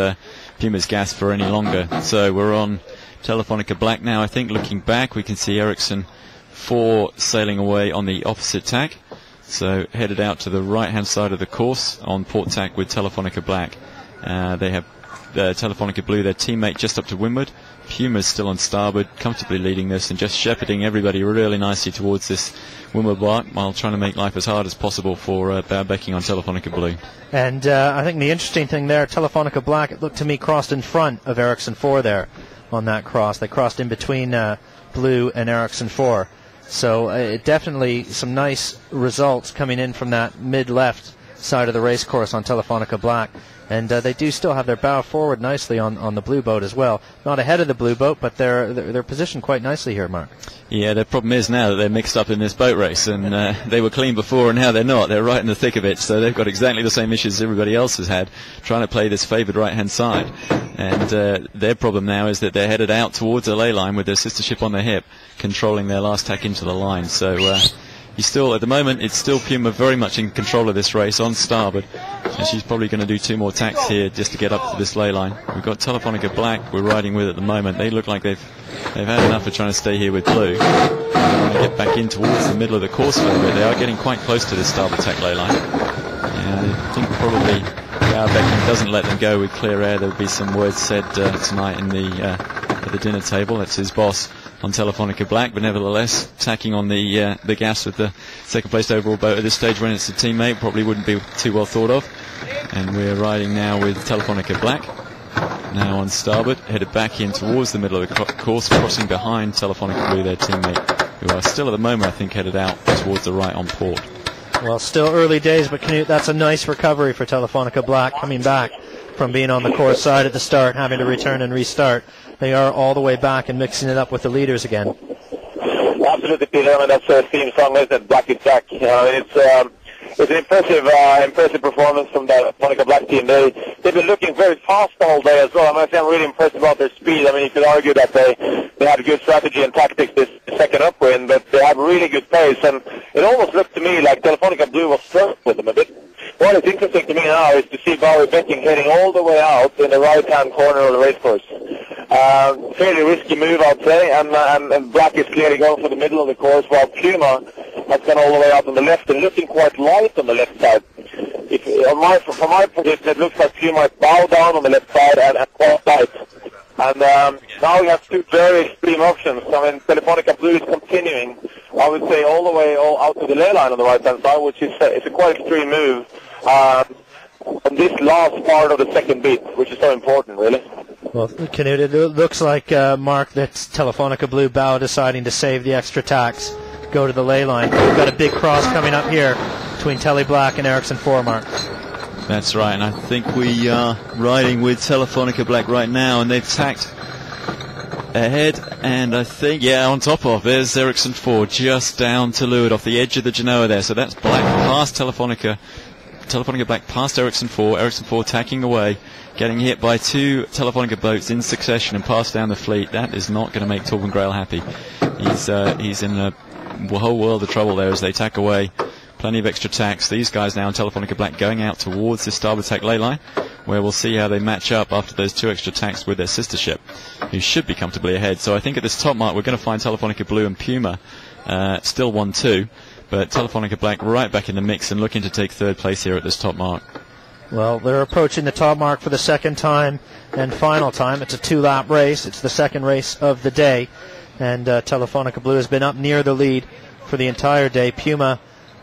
gas for any longer. So we're on Telefonica Black now. I think looking back, we can see Ericsson 4 sailing away on the opposite tack, so headed out to the right hand side of the course on port tack with Telefonica Black. They have Telefonica Blue, their teammate, just up to windward. Puma's still on starboard, comfortably leading this and just shepherding everybody really nicely towards this windward mark, while trying to make life as hard as possible for Bauerbecking on Telefonica Blue. And I think the interesting thing there, Telefonica Black, it looked to me, crossed in front of Ericsson 4 there on that cross. They crossed in between Blue and Ericsson 4. So definitely some nice results coming in from that mid-left side of the race course on Telefonica Black. And they do still have their bow forward nicely on the blue boat as well. Not ahead of the blue boat, but they're positioned quite nicely here, Mark. Yeah, the problem is now that they're mixed up in this boat race, and they were clean before, and now they're not. They're right in the thick of it, so they've got exactly the same issues everybody else has had, trying to play this favoured right-hand side. And their problem now is that they're headed out towards the ley line with their sister ship on their hip, controlling their last tack into the line. So at the moment, it's still Puma very much in control of this race on starboard, and she's probably going to do 2 more tacks here just to get up to this ley line. We've got Telefonica Black we're riding with at the moment. They look like they've had enough of trying to stay here with Blue. They want to get back in towards the middle of the course a little bit. They are getting quite close to this starboard tack ley line. And I think probably Bauerbecking doesn't let them go with clear air. There'll be some words said tonight in at the dinner table. That's his boss on Telefonica Black, but nevertheless tacking on the gas with the second placed overall boat at this stage when it's a teammate probably wouldn't be too well thought of. And we're riding now with Telefonica Black, now on starboard, headed back in towards the middle of the course, crossing behind Telefonica Blue, their teammate, who are still at the moment I think headed out towards the right on port. Well, still early days, but Knut, that's a nice recovery for Telefonica Black, coming back from being on the course side at the start, having to return and restart. They are all the way back and mixing it up with the leaders again. Absolutely, Peter. I mean, that's a theme song, isn't it? Black is back. It's an impressive performance from the Telefonica Black team. They've been looking very fast all day as well. I must say I'm really impressed about their speed. I mean, you could argue that they had good strategy and tactics this second upwind, but they have really good pace, and it almost looked to me like Telefonica Blue was struck with them a bit. What is interesting to me now is to see Bowie Becking heading all the way out in the right-hand corner of the racecourse. Fairly risky move, I'd say, and Black is clearly going for the middle of the course, while Puma has gone all the way out on the left and looking quite light on the left side. From my position, it looks like Puma might bow down on the left side and quite light. And now we have two very extreme options. I mean, Telefonica Blue is continuing, I would say, all the way out to the ley line on the right-hand side, which is it's a quite extreme move on this last part of the second beat, which is so important, really. Well, Knut, it looks like, Mark, that's Telefonica Blue bow deciding to save the extra tax, go to the ley line. We've got a big cross coming up here between Tele Black and Ericsson 4, Mark. That's right, and I think we are riding with Telefonica Black right now, and they've tacked ahead, and I think, on top of, there's Ericsson 4 just down to leeward off the edge of the Genoa there, so that's Black past Telefonica Black past Ericsson 4 tacking away, getting hit by two Telefonica boats in succession and passed down the fleet. That is not going to make Torben Grail happy. He's in a whole world of trouble there as they tack away. Plenty of extra tacks. These guys now in Telefonica Black going out towards the starboard tack ley line, where we'll see how they match up after those two extra tacks with their sister ship, who should be comfortably ahead. So I think at this top mark we're going to find Telefonica Blue and Puma still 1-2, but Telefonica Black right back in the mix and looking to take third place here at this top mark. Well, they're approaching the top mark for the second time and final time. It's a 2-lap race. It's the second race of the day, and Telefonica Blue has been up near the lead for the entire day. Puma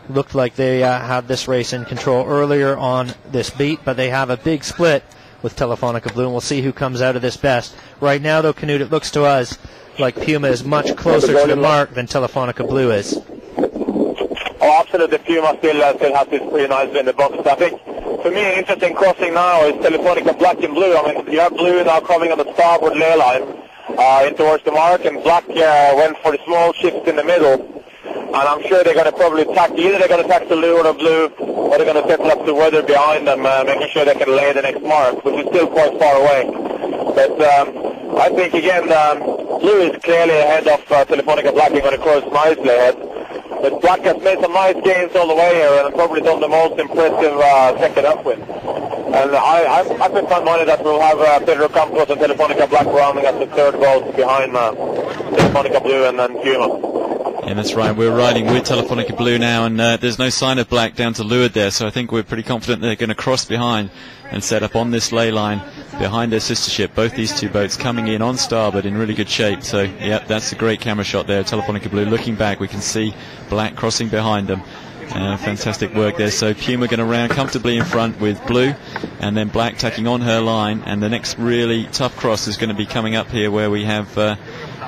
looked like they had this race in control earlier on this beat, but they have a big split with Telefonica Blue, and we'll see who comes out of this best. Right now, though, Knut, it looks to us like Puma is much closer to the mark than Telefonica Blue is. Oh, absolutely. Puma still has this pretty nicely in the box. I think, for me, an interesting crossing now is Telefonica Black and Blue. I mean, you have Blue now coming on the starboard ley line in towards the mark, and Black went for the small shift in the middle. And I'm sure they're going to probably tack, either they're going to tack to leeward or Blue, or they're going to settle up the weather behind them, making sure they can lay the next mark, which is still quite far away. But I think, again, Blue is clearly ahead of Telefonica Black. They're going to cross nicely ahead. But Black has made some nice gains all the way here, and probably done the most impressive second upwind. And I think my money that we'll have Pedro Campos and Telefonica Black rounding at the third boat behind Telefonica Blue and then Puma. Yeah, that's right. We're riding with Telefonica Blue now, and there's no sign of Black down to leeward there, so I think we're pretty confident they're going to cross behind and set up on this ley line behind their sister ship. Both these two boats coming in on starboard in really good shape. So, yeah, that's a great camera shot there. Telefonica Blue looking back. We can see Black crossing behind them. Fantastic work there. So Puma going to round comfortably in front with Blue, and then Black tacking on her line, and the next really tough cross is going to be coming up here where we have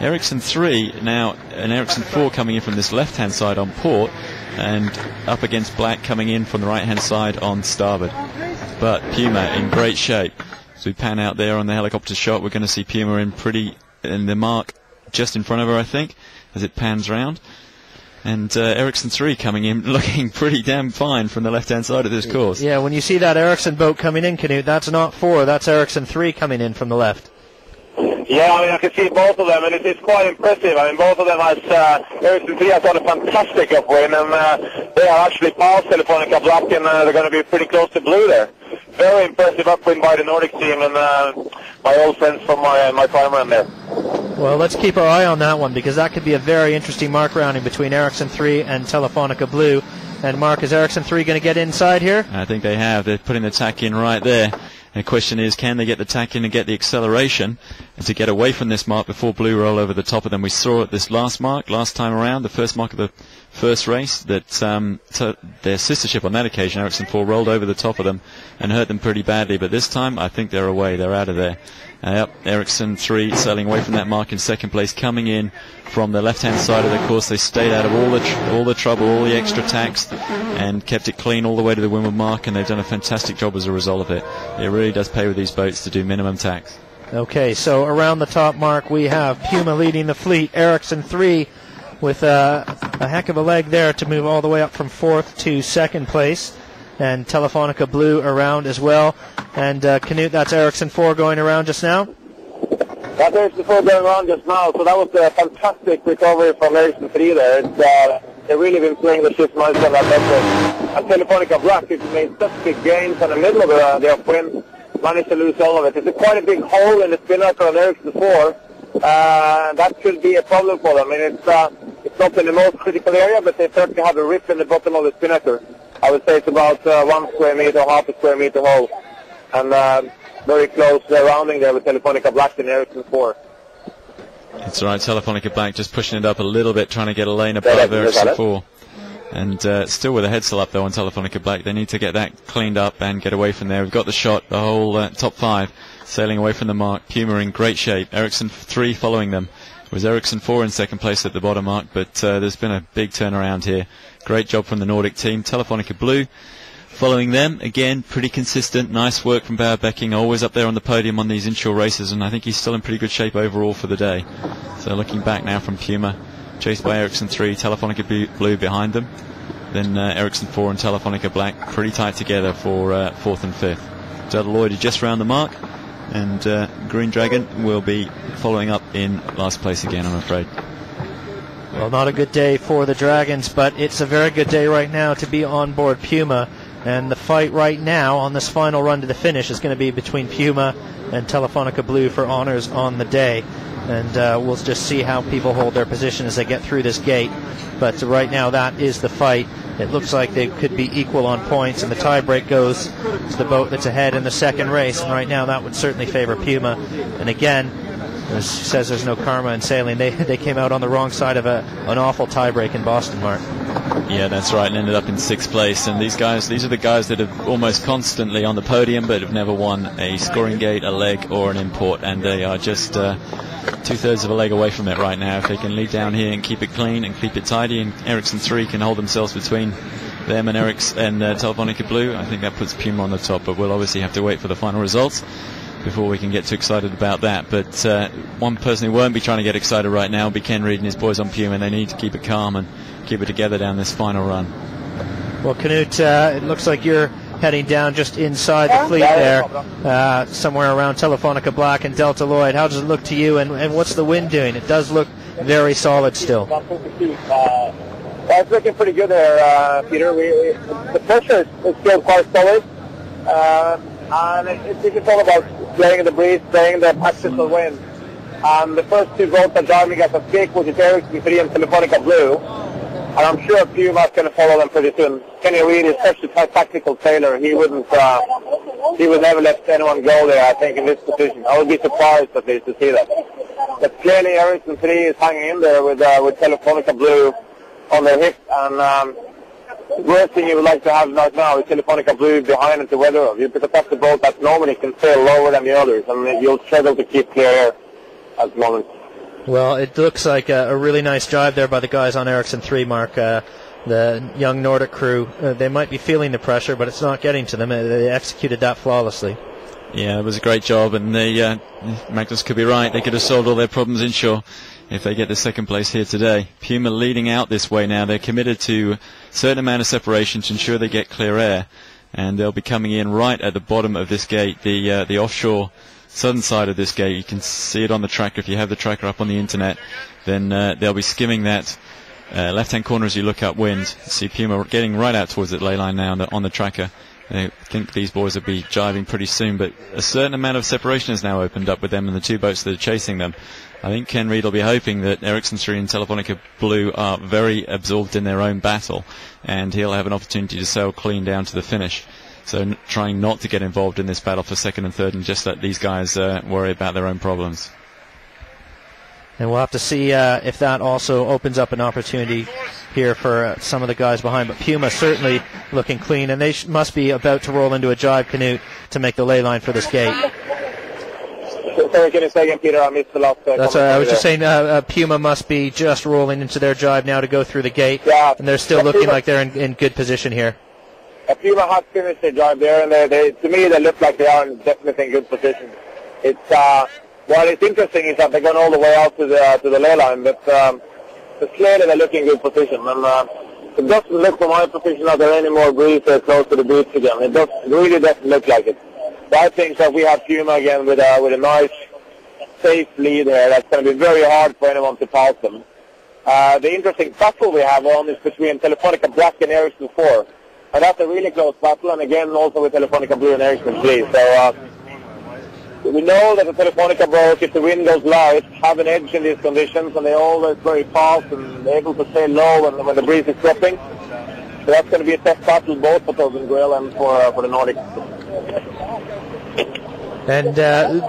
Ericsson 3 now and Ericsson 4 coming in from this left-hand side on port, and up against Black coming in from the right-hand side on starboard. But Puma in great shape. As we pan out there on the helicopter shot, we're going to see Puma in the mark just in front of her, I think, as it pans round. And Ericsson 3 coming in looking pretty damn fine from the left-hand side of this course. Yeah, when you see that Ericsson boat coming in, Knut, that's not 4, that's Ericsson 3 coming in from the left. Yeah, I mean, I can see both of them, and it's quite impressive. I mean, both of them Ericsson 3 has done a fantastic upwind, and they are actually past Telefonica Black, and they're going to be pretty close to Blue there. Very impressive upwind by the Nordic team, and my old friends from my time around there. Well, let's keep our eye on that one, because that could be a very interesting mark rounding between Ericsson 3 and Telefonica Blue. And Mark, is Ericsson 3 going to get inside here? I think they have. They're putting the tack in right there. And the question is, can they get the tack in and get the acceleration and to get away from this mark before Blue roll over the top of them? We saw at this last time around, the first mark of the first race, that their sister ship on that occasion, Ericsson 4, rolled over the top of them and hurt them pretty badly. But this time, I think they're away. They're out of there. Yep, Ericsson 3 sailing away from that mark in second place, coming in from the left-hand side of the course. They stayed out of all the trouble, all the extra tacks, and kept it clean all the way to the windward mark, and they've done a fantastic job as a result of it. It really does pay with these boats to do minimum tacks. Okay, so around the top mark we have Puma leading the fleet, Ericsson 3 with a heck of a leg there to move all the way up from 4th to 2nd place. And Telefonica Blue around as well. And Knut, that's Ericsson 4 going around just now? That's Ericsson 4 going around just now, so that was a fantastic recovery from Ericsson 3 there. They've really been playing the shift nice on that effort. And Telefonica Black, who's made such big gains in the middle of the upwind, managed to lose all of it. It's quite a big hole in the spinnaker on Ericsson 4. That could be a problem for them. I mean, it's not in the most critical area, but they certainly have a rip in the bottom of the spinnaker. I would say it's about 1 square meter, half a square meter hole. And very close rounding there with Telefonica Black and Ericsson 4. That's right, Telefonica Black just pushing it up a little bit, trying to get a lane above Ericsson 4. And still with a head still up though on Telefonica Black. They need to get that cleaned up and get away from there. We've got the shot, the whole top 5 sailing away from the mark. Puma in great shape. Ericsson 3 following them. It was Ericsson 4 in second place at the bottom mark, but there's been a big turnaround here. Great job from the Nordic team. Telefonica Blue following them. Again, pretty consistent. Nice work from Bauer Becking. Always up there on the podium on these inshore races, and I think he's still in pretty good shape overall for the day. So looking back now from Puma, chased by Ericsson 3, Telefonica Blue behind them. Then Ericsson 4 and Telefonica Black pretty tight together for 4th and 5th. Delta Lloyd is just round the mark, and Green Dragon will be following up in last place again, I'm afraid. Well, not a good day for the Dragons, but it's a very good day right now to be on board Puma. And the fight right now on this final run to the finish is going to be between Puma and Telefonica Blue for honors on the day. And we'll just see how people hold their position as they get through this gate. But right now that is the fight. It looks like they could be equal on points, and the tie-break goes to the boat that's ahead in the second race. And right now that would certainly favor Puma. And again, as says there's no karma in sailing, they came out on the wrong side of an awful tie-break in Boston, Mark. Yeah, that's right, and ended up in 6th place. And these are the guys that are almost constantly on the podium, but have never won a scoring gate, a leg, or an import. And they are just 2/3 of a leg away from it right now. If they can lead down here and keep it clean and keep it tidy, and Ericsson 3 can hold themselves between them and Telefonica Blue, I think that puts Puma on the top. But we'll obviously have to wait for the final results before we can get too excited about that. But one person who won't be trying to get excited right now will be Ken Reid and his boys on Puma. They need to keep it calm and keep it together down this final run. Well, Knut, it looks like you're heading down just inside the fleet there, somewhere around Telefonica Black and Delta Lloyd. How does it look to you, and what's the wind doing? It does look very solid still. It's looking pretty good there, Peter. The pressure is still quite solid. And it's all about playing the breeze, playing the patches of wind. And the first 2 boats are diving as a stick, which is Ericsson 3 and Telefonica Blue. And I'm sure Puma's going to follow them pretty soon. Kenny Reid is such a tactical sailor. He would never let anyone go there, I think, in this position. I would be surprised at least to see that. But clearly Ericsson 3 is hanging in there with Telefonica Blue on their hip. And worst thing you would like to have right now is Telefonica Blue behind and to weather of you, because that's the boat that normally can sail lower than the others, and you'll struggle to keep clear air at the moment. Well, it looks like a really nice drive there by the guys on Ericsson 3, Mark. The young Nordic crew, they might be feeling the pressure, but it's not getting to them. They executed that flawlessly. Yeah, it was a great job, and Magnus could be right. They could have solved all their problems inshore if they get the second place here today. Puma leading out this way now. They're committed to a certain amount of separation to ensure they get clear air, and they'll be coming in right at the bottom of this gate, the offshore southern side of this gate. You can see it on the tracker. If you have the tracker up on the internet, then they'll be skimming that left-hand corner as you look upwind. See Puma getting right out towards the ley line now on the tracker. I think these boys will be jiving pretty soon, but a certain amount of separation has now opened up with them and the 2 boats that are chasing them. I think Ken Reid will be hoping that Ericsson 3 and Telefonica Blue are very absorbed in their own battle, and he'll have an opportunity to sail clean down to the finish. So trying not to get involved in this battle for 2nd and 3rd and just let these guys worry about their own problems. And we'll have to see if that also opens up an opportunity here for some of the guys behind. But Puma certainly looking clean, and they must be about to roll into a jibe, Knut, to make the ley line for this gate. Sorry, can you say again, Peter? I missed the last That's I was just saying Puma must be just rolling into their jibe now to go through the gate, and they're still looking like they're in good position here. Puma has finished their jibe there, and to me they look like they are definitely in good position. It's what is interesting is that they're going all the way out to the ley line, but clearly they look in good position, and it doesn't look from my position that there are any more breeze close to the beach again. It really doesn't look like it. So I think that we have Puma again with a nice, safe lead here. That's going to be very hard for anyone to pass them. The interesting battle we have on is between Telefonica Black and Ericsson 4. And that's a really close battle, and again also with Telefonica Blue and Ericsson 3. So we know that the Telefonica boat, if the wind goes light, have an edge in these conditions, and they're always very fast and able to stay low when the breeze is dropping. So that's going to be a tough battle both for Tobin Grill and for the Nordic. And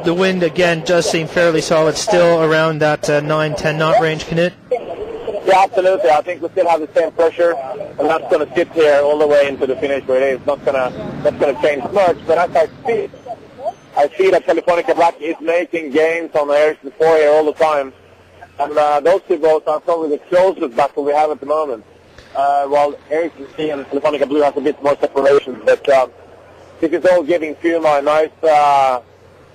the wind, again, does seem fairly solid, still around that 9-10 knot range, Knut? Yeah, absolutely. I think we still have the same pressure, and that's going to sit here all the way into the finish where it is. Not going to change much, but as I see that Telefonica Black is making gains on the Ericsson 4 here all the time. And those two boats are probably the closest battle we have at the moment. While Ericsson 3 and Telefonica Blue has a bit more separation, but this is all giving Puma a nice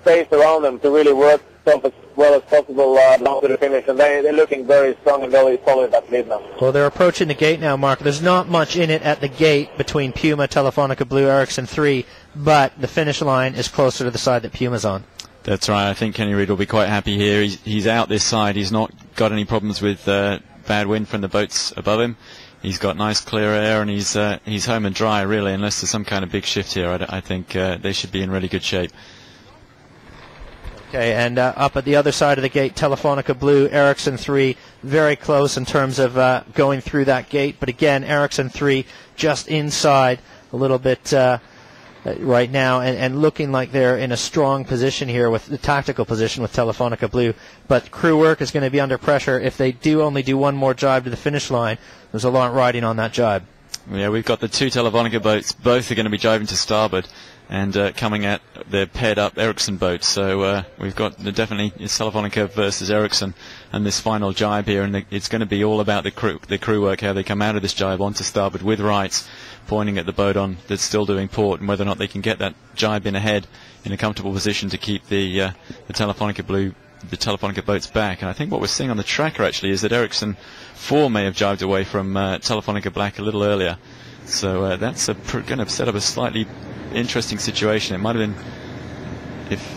space around them to really work as well as possible down to the finish, and they're looking very strong and very solid at lead now. Well, they're approaching the gate now, Mark. There's not much in it at the gate between Puma, Telefonica Blue, Ericsson 3, but the finish line is closer to the side that Puma's on. That's right. I think Kenny Reid will be quite happy here. He's out this side. He's not got any problems with bad wind from the boats above him. He's got nice clear air, and he's home and dry, really, unless there's some kind of big shift here. I think they should be in really good shape. Okay, and up at the other side of the gate, Telefonica Blue, Ericsson 3, very close in terms of going through that gate. But again, Ericsson 3 just inside a little bit right now, and looking like they're in a strong position here with the tactical position with Telefonica Blue. But crew work is going to be under pressure if they only do one more jibe to the finish line. There's a lot riding on that jibe. Yeah, we've got the two Telefonica boats. Both are going to be jibing to starboard and coming at their paired up Ericsson boats. So we've got definitely Telefonica versus Ericsson and this final jibe here, and it's going to be all about the crew work, how they come out of this jibe onto starboard with rights, pointing at the boat on that's still doing port, and whether or not they can get that jibe in ahead in a comfortable position to keep the Telefonica Blue, the Telefonica boats back. And I think what we're seeing on the tracker actually is that Ericsson 4 may have jibed away from Telefonica Black a little earlier. So that's going to set up a slightly interesting situation. It might have been if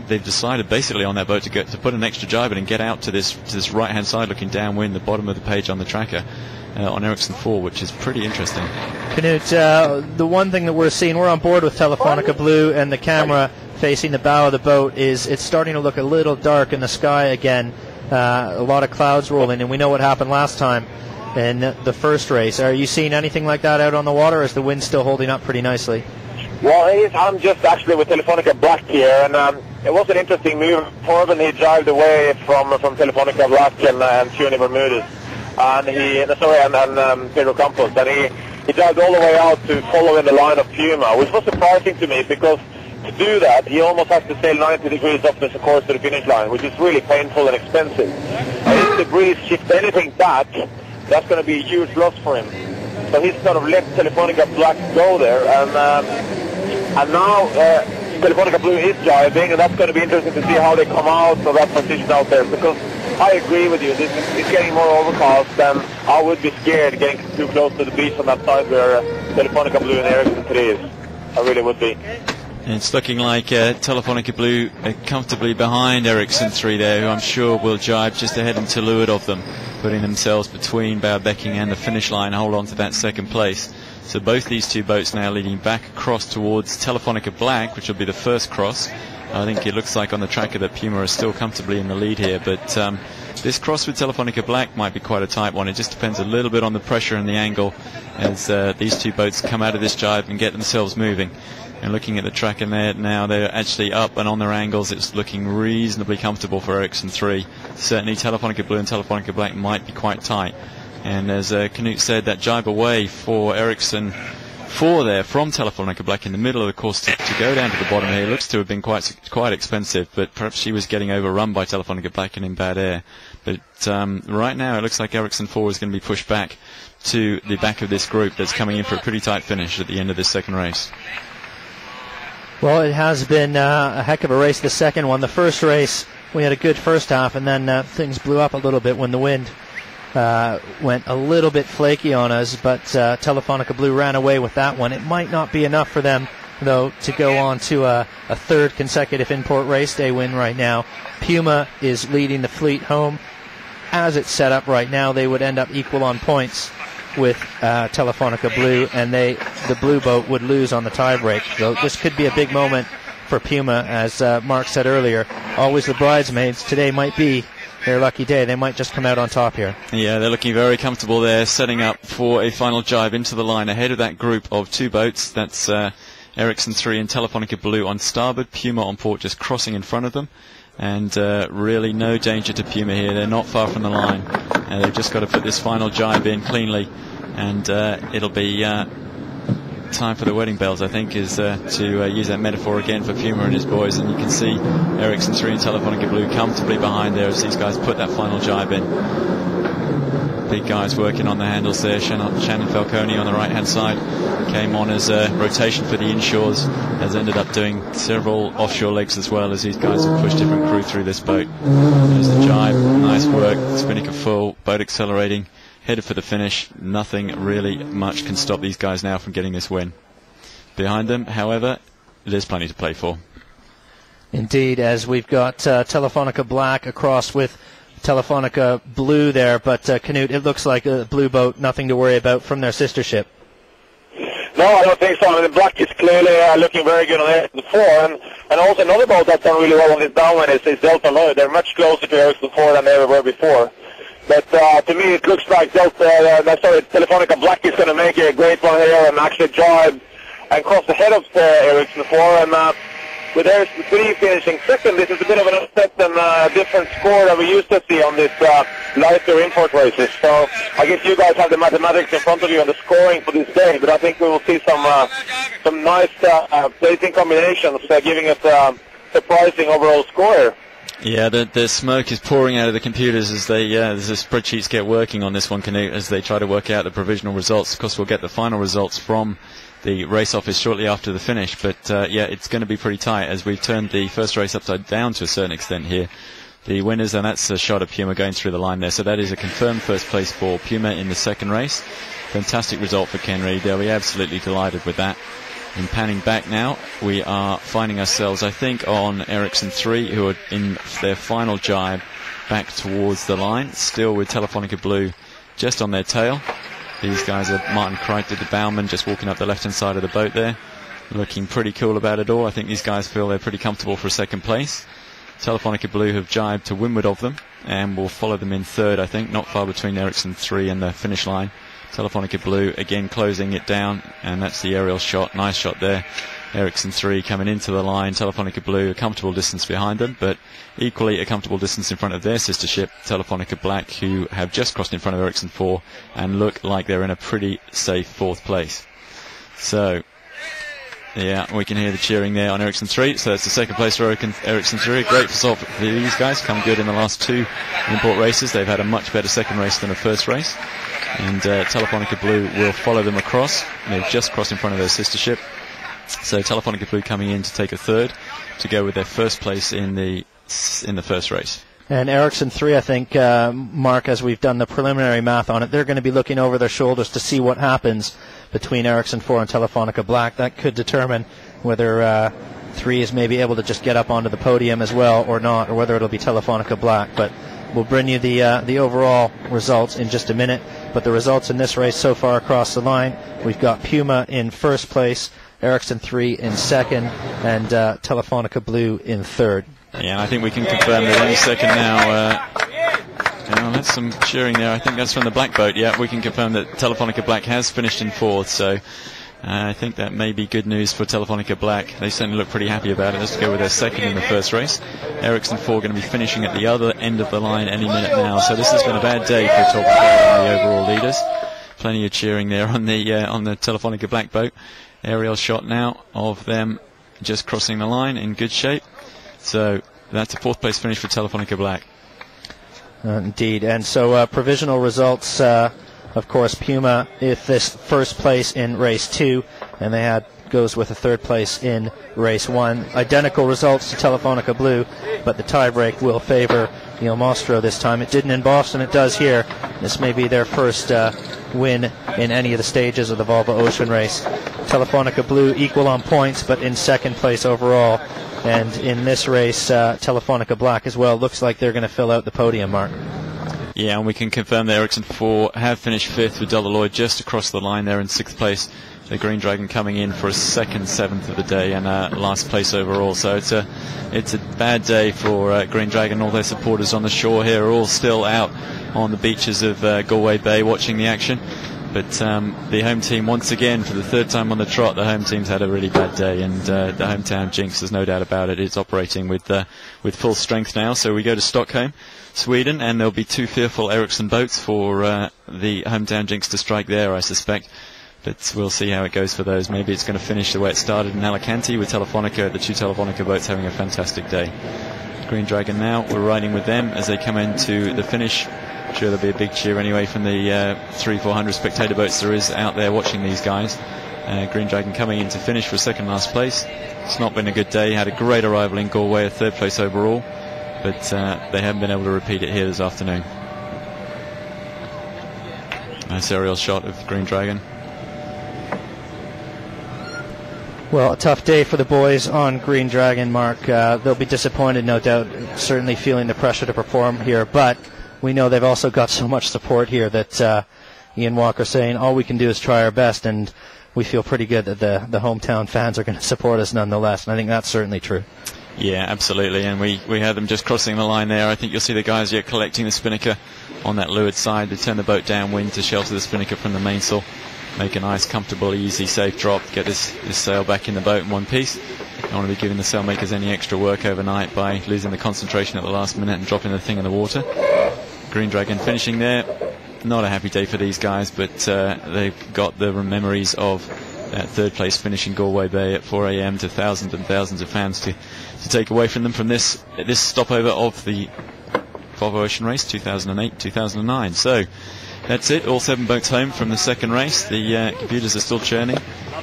they've decided basically on their boat to put an extra jibe in and get out to this right hand side looking downwind, the bottom of the page on the tracker on Ericsson 4, which is pretty interesting. Knut, the one thing that we're seeing, we're on board with Telefonica Blue, and the camera facing the bow of the boat it's starting to look a little dark in the sky again. A lot of clouds rolling, and we know what happened last time in the first race. Are you seeing anything like that out on the water, or is the wind still holding up pretty nicely? Well, I'm just actually with Telefonica Black here, and it was an interesting move. Torben, he drove away from Telefonica Black and Tuny Bermudez, and Pedro Campos, and he drove all the way out to follow in the line of Puma, which was surprising to me, because to do that, he almost has to sail 90 degrees off the course to the finish line, which is really painful and expensive. And if the breeze shifts anything back, that's going to be a huge loss for him. So he's sort of let Telefonica Black go there, and now Telefonica Blue is driving, and that's going to be interesting to see how they come out of that position out there, because I agree with you, it's getting more overcast, and I would be scared getting too close to the beach on that side where Telefonica Blue and Ericsson 3 is. I really would be. It's looking like Telefonica Blue comfortably behind Ericsson 3 there, who I'm sure will jibe just ahead and to leeward of them, putting themselves between Bauerbeking and the finish line, hold on to that second place. So both these two boats now leading back across towards Telefonica Black, which will be the first cross. I think it looks like on the tracker that Puma is still comfortably in the lead here, but this cross with Telefonica Black might be quite a tight one. It just depends a little bit on the pressure and the angle as these two boats come out of this jibe and get themselves moving. And looking at the tracker there now, they're actually up and on their angles. It's looking reasonably comfortable for Ericsson 3. Certainly Telefonica Blue and Telefonica Black might be quite tight. And as Knut said, that jibe away for Ericsson 4 there from Telefonica Black in the middle of the course to go down to the bottom here. Looks to have been quite expensive, but perhaps she was getting overrun by Telefonica Black and in bad air. But right now it looks like Ericsson 4 is going to be pushed back to the back of this group that's coming in for a pretty tight finish at the end of this second race. Well, it has been a heck of a race, the second one. The first race, we had a good first half, and then things blew up a little bit when the wind went a little bit flaky on us, but Telefonica Blue ran away with that one. It might not be enough for them, though, to go on to a third consecutive import race day win right now. Puma is leading the fleet home. As it's set up right now, they would end up equal on points with Telefonica Blue, and the blue boat would lose on the tiebreak. So this could be a big moment for Puma, as Mark said earlier. Always the bridesmaids. Today might be their lucky day. They might just come out on top here. Yeah, they're looking very comfortable there, setting up for a final jibe into the line ahead of that group of 2 boats. That's Ericsson 3 and Telefonica Blue on starboard, Puma on port just crossing in front of them. And really no danger to Puma here. They're not far from the line. They've just got to put this final jibe in cleanly, and it'll be time for the wedding bells, I think, is to use that metaphor again for Puma and his boys. And you can see Ericsson 3 and Telefonica Blue comfortably behind there as these guys put that final jibe in. Big guys working on the handles there. Shannon Falcone on the right hand side came on as a rotation for the inshores, has ended up doing several offshore legs as well, as these guys have pushed different crew through this boat. There's the jibe, nice work, spinnaker full, boat accelerating, headed for the finish. Nothing really much can stop these guys now from getting this win. Behind them, however, there's plenty to play for. Indeed, as we've got Telefonica Black across with Telefonica Blue there, but Knut, it looks like a blue boat, nothing to worry about from their sister ship. No, I don't think so. I mean, the Black is clearly looking very good on Ericsson 4, and also another boat that's done really well on this downwind is Delta Lloyd. They're much closer to Ericsson 4 than they ever were before. But to me, it looks like Telefonica Black is going to make a great one here and actually drive and cross ahead of Ericsson 4. And with Ericsson 3 finishing second, this is a bit of an upset and different score that we used to see on this lighter import races. So I guess you guys have the mathematics in front of you and the scoring for this day, but I think we will see some nice placing combinations giving us a surprising overall score. Yeah, the smoke is pouring out of the computers as the spreadsheets get working on this one, Canute, as they try to work out the provisional results. Of course, we'll get the final results from the race office shortly after the finish, but yeah, it's going to be pretty tight as we've turned the first race upside down to a certain extent here. The winners, and that's a shot of Puma going through the line there, so that is a confirmed first place for Puma in the second race. Fantastic result for Ken Reid there. We're absolutely delighted with that. In panning back now, we are finding ourselves, I think, on Ericsson 3, who are in their final jibe back towards the line, still with Telefonica Blue just on their tail. These guys are Martin Crichton, the bowman, just walking up the left-hand side of the boat there, looking pretty cool about it all. I think these guys feel they're pretty comfortable for second place. Telefonica Blue have jibed to windward of them and will follow them in third, I think, not far between Ericsson 3 and the finish line. Telefonica Blue again closing it down, and that's the aerial shot. Nice shot there. Ericsson 3 coming into the line. Telefonica Blue a comfortable distance behind them, but equally a comfortable distance in front of their sister ship, Telefonica Black, who have just crossed in front of Ericsson 4 and look like they're in a pretty safe fourth place. So, yeah, we can hear the cheering there on Ericsson 3. So that's the second place for Ericsson 3. Great result for these guys. Come good in the last 2 import races. They've had a much better second race than the first race. And Telefonica Blue will follow them across. They've just crossed in front of their sister ship. So Telefonica Blue coming in to take a third to go with their first place in the first race. And Ericsson 3, I think, Mark, as we've done the preliminary math on it, they're going to be looking over their shoulders to see what happens between Ericsson 4 and Telefonica Black. That could determine whether 3 is maybe able to just get up onto the podium as well or not, or whether it'll be Telefonica Black. But we'll bring you the overall results in just a minute. But the results in this race so far across the line, we've got Puma in first place, Ericsson 3 in second, and Telefonica Blue in third. Yeah, I think we can confirm that any second now. That's some cheering there. I think that's from the black boat. Yeah, we can confirm that Telefonica Black has finished in fourth. So I think that may be good news for Telefonica Black. They certainly look pretty happy about it. Let's go with their second in the first race. Ericsson 4 going to be finishing at the other end of the line any minute now. So this has been a bad day for Torpedo and the overall leaders. plenty of cheering there on the Telefonica black boat. Aerial shot now of them just crossing the line in good shape. So that's a 4th place finish for Telefonica Black. Indeed. And so provisional results, of course, Puma if this 1st place in race 2, and they goes with a 3rd place in race 1. Identical results to Telefonica Blue, but the tiebreak will favor Mostro this time. It didn't in Boston, it does here. This may be their first win in any of the stages of the Volvo Ocean race. Telefonica Blue equal on points, but in 2nd place overall. And in this race, Telefonica Black as well. Looks like they're going to fill out the podium, Mark. Yeah, and we can confirm that Ericsson 4 have finished 5th with Delta Lloyd just across the line there in 6th place. The Green Dragon coming in for a 2nd 7th of the day and last place overall. So it's a bad day for Green Dragon. All their supporters on the shore here are all still out on the beaches of Galway Bay watching the action. But the home team, once again, for the 3rd time on the trot, the home team's had a really bad day, and the hometown jinx, there's no doubt about it, it's operating with full strength now. So we go to Stockholm, Sweden, and there'll be 2 fearful Ericsson boats for the hometown jinx to strike there, I suspect. But we'll see how it goes for those. Maybe it's going to finish the way it started in Alicante with Telefonica, the 2 Telefonica boats having a fantastic day. Green Dragon now, we're riding with them as they come into the finish. I'm sure there'll be a big cheer anyway from the 300-400 spectator boats there is out there watching these guys. Green Dragon coming in to finish for 2nd last place. It's not been a good day. Had a great arrival in Galway, a 3rd place overall, but they haven't been able to repeat it here this afternoon. Nice aerial shot of Green Dragon. Well, a tough day for the boys on Green Dragon, Mark. They'll be disappointed, no doubt, certainly feeling the pressure to perform here, but we know they've also got so much support here that Ian Walker saying all we can do is try our best, and we feel pretty good that the hometown fans are going to support us nonetheless, and I think that's certainly true. Yeah, absolutely, and we had them just crossing the line there. I think you'll see the guys yet collecting the spinnaker on that leeward side. They turn the boat downwind to shelter the spinnaker from the mainsail, make a nice, comfortable, easy, safe drop, get this sail back in the boat in one piece. Don't want to be giving the sailmakers any extra work overnight by losing the concentration at the last minute and dropping the thing in the water. Green Dragon finishing there. Not a happy day for these guys, but they've got the memories of that 3rd place finish in Galway Bay at 4 a.m. to thousands and thousands of fans to take away from them from this stopover of the Volvo Ocean Race 2008-2009. So that's it, all 7 boats home from the 2nd race. The computers are still churning.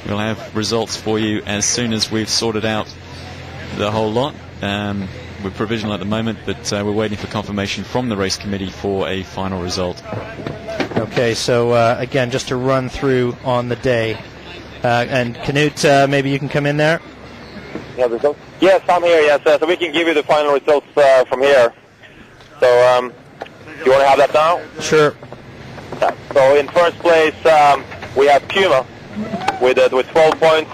We'll have results for you as soon as we've sorted out the whole lot. We're provisional at the moment, but we're waiting for confirmation from the race committee for a final result. Okay, so again, just to run through on the day. And Knut, maybe you can come in there? Yeah, results? Yes, I'm here, yes. So we can give you the final results from here. So, you want to have that now? Sure. Yeah. So in 1st place, we have Puma with 12 points.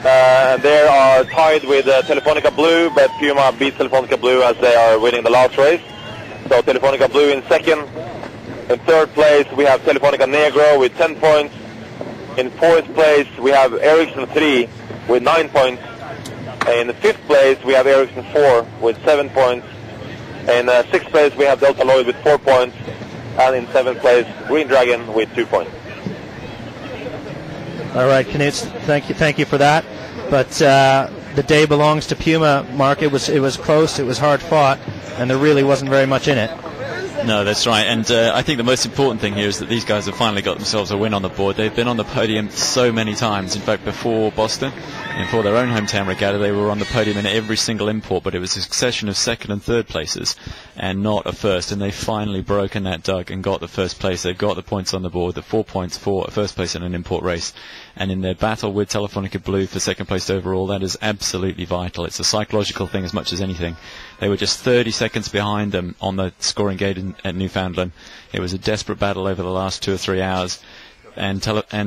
They are tied with Telefonica Blue, but Puma beats Telefonica Blue as they are winning the last race. So Telefonica Blue in 2nd. In 3rd place, we have Telefonica Negro with 10 points. In 4th place, we have Ericsson 3 with 9 points. In 5th place, we have Ericsson 4 with 7 points. In 6th place, we have Delta Lloyd with 4 points. And in 7th place, Green Dragon with 2 points. All right, Knut, thank you for that. But the day belongs to Puma, Mark. It was close, it was hard fought, and there really wasn't very much in it. No, that's right, and I think the most important thing here is that these guys have finally got themselves a win on the board. They've been on the podium so many times. In fact, before Boston and for their own hometown regatta, they were on the podium in every single import, but it was a succession of 2nd and 3rd places and not a 1st, and they've finally broken that dug and got the 1st place. They've got the points on the board, the 4 points for a 1st place in an import race, and in their battle with Telefonica Blue for 2nd place overall, that is absolutely vital. It's a psychological thing as much as anything. They were just 30 seconds behind them on the scoring gate at Newfoundland. It was a desperate battle over the last 2 or 3 hours, and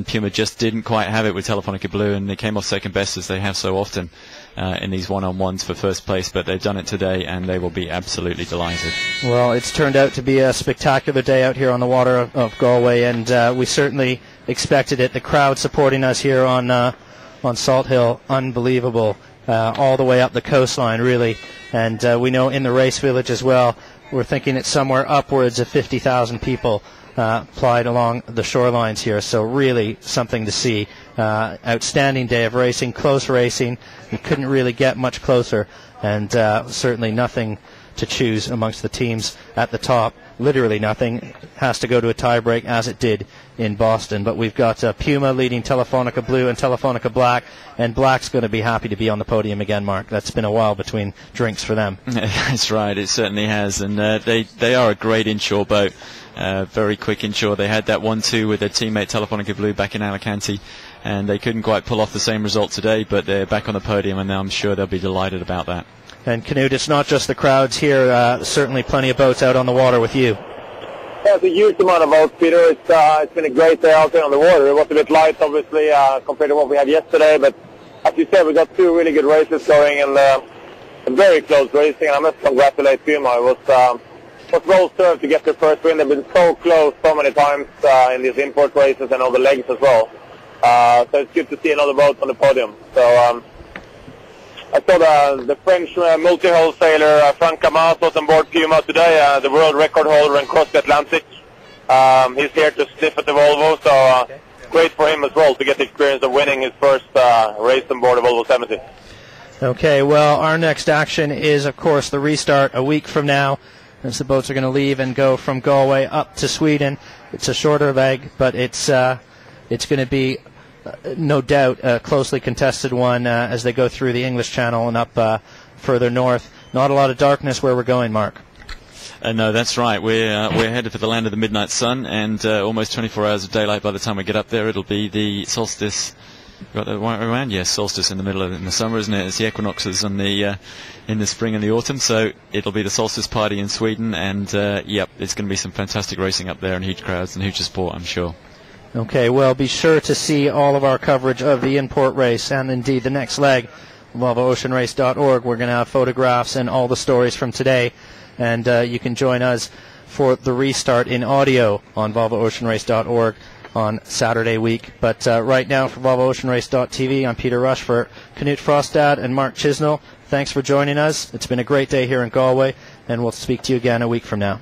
Puma just didn't quite have it with Telefonica Blue, and they came off 2nd best as they have so often in these one-on-ones for 1st place, but they've done it today, and they will be absolutely delighted. Well, it's turned out to be a spectacular day out here on the water of Galway, and we certainly expected it. The crowd supporting us here on Salt Hill, unbelievable, all the way up the coastline, really. And we know in the race village as well, we're thinking it's somewhere upwards of 50,000 people plied along the shorelines here. So really something to see. Outstanding day of racing, close racing. You couldn't really get much closer, and certainly nothing to choose amongst the teams at the top. Literally nothing. Has to go to a tiebreak, as it did in Boston. But we've got Puma leading Telefonica Blue and Telefonica Black, and Black's going to be happy to be on the podium again, Mark. That's been a while between drinks for them. That's right, it certainly has, and they are a great inshore boat. Very quick inshore. They had that 1-2 with their teammate Telefonica Blue back in Alicante, and they couldn't quite pull off the same result today, but they're back on the podium, and I'm sure they'll be delighted about that. And Knut, it's not just the crowds here, certainly plenty of boats out on the water with you. Yeah, it's a huge amount of boats, Peter. It's been a great day out there on the water. It was a bit light, obviously, compared to what we had yesterday, but as you said, we got 2 really good races going, and a very close racing, and I must congratulate Puma. It was well served to get their first win. They've been so close so many times in these import races and all the legs as well. So it's good to see another boat on the podium. So I saw the French multi-hull sailor Frank Camas was on board Puma today, the world record holder in cross the Atlantic. He's here to sniff at the Volvo, so great for him as well to get the experience of winning his first race on board a Volvo 70. Okay, well, our next action is, of course, the restart a week from now, as the boats are going to leave and go from Galway up to Sweden. It's a shorter leg, but it's going to be no doubt a closely contested one as they go through the English Channel and up further north. Not a lot of darkness where we're going, Mark. No, that's right. We're headed for the land of the midnight sun, and almost 24 hours of daylight by the time we get up there. It'll be the solstice. Got that right around? Yes, solstice in the summer, isn't it? It's the equinoxes in the spring and the autumn. So it'll be the solstice party in Sweden, and yep, it's going to be some fantastic racing up there and huge crowds and huge support, I'm sure. Okay, well, be sure to see all of our coverage of the import race and indeed the next leg, VolvoOceanRace.org. We're going to have photographs and all the stories from today, and you can join us for the restart in audio on VolvoOceanRace.org on Saturday week. But right now for VolvoOceanRace.tv, I'm Peter Rush for Knut Frostad and Mark Chisnell. Thanks for joining us. It's been a great day here in Galway, and we'll speak to you again a week from now.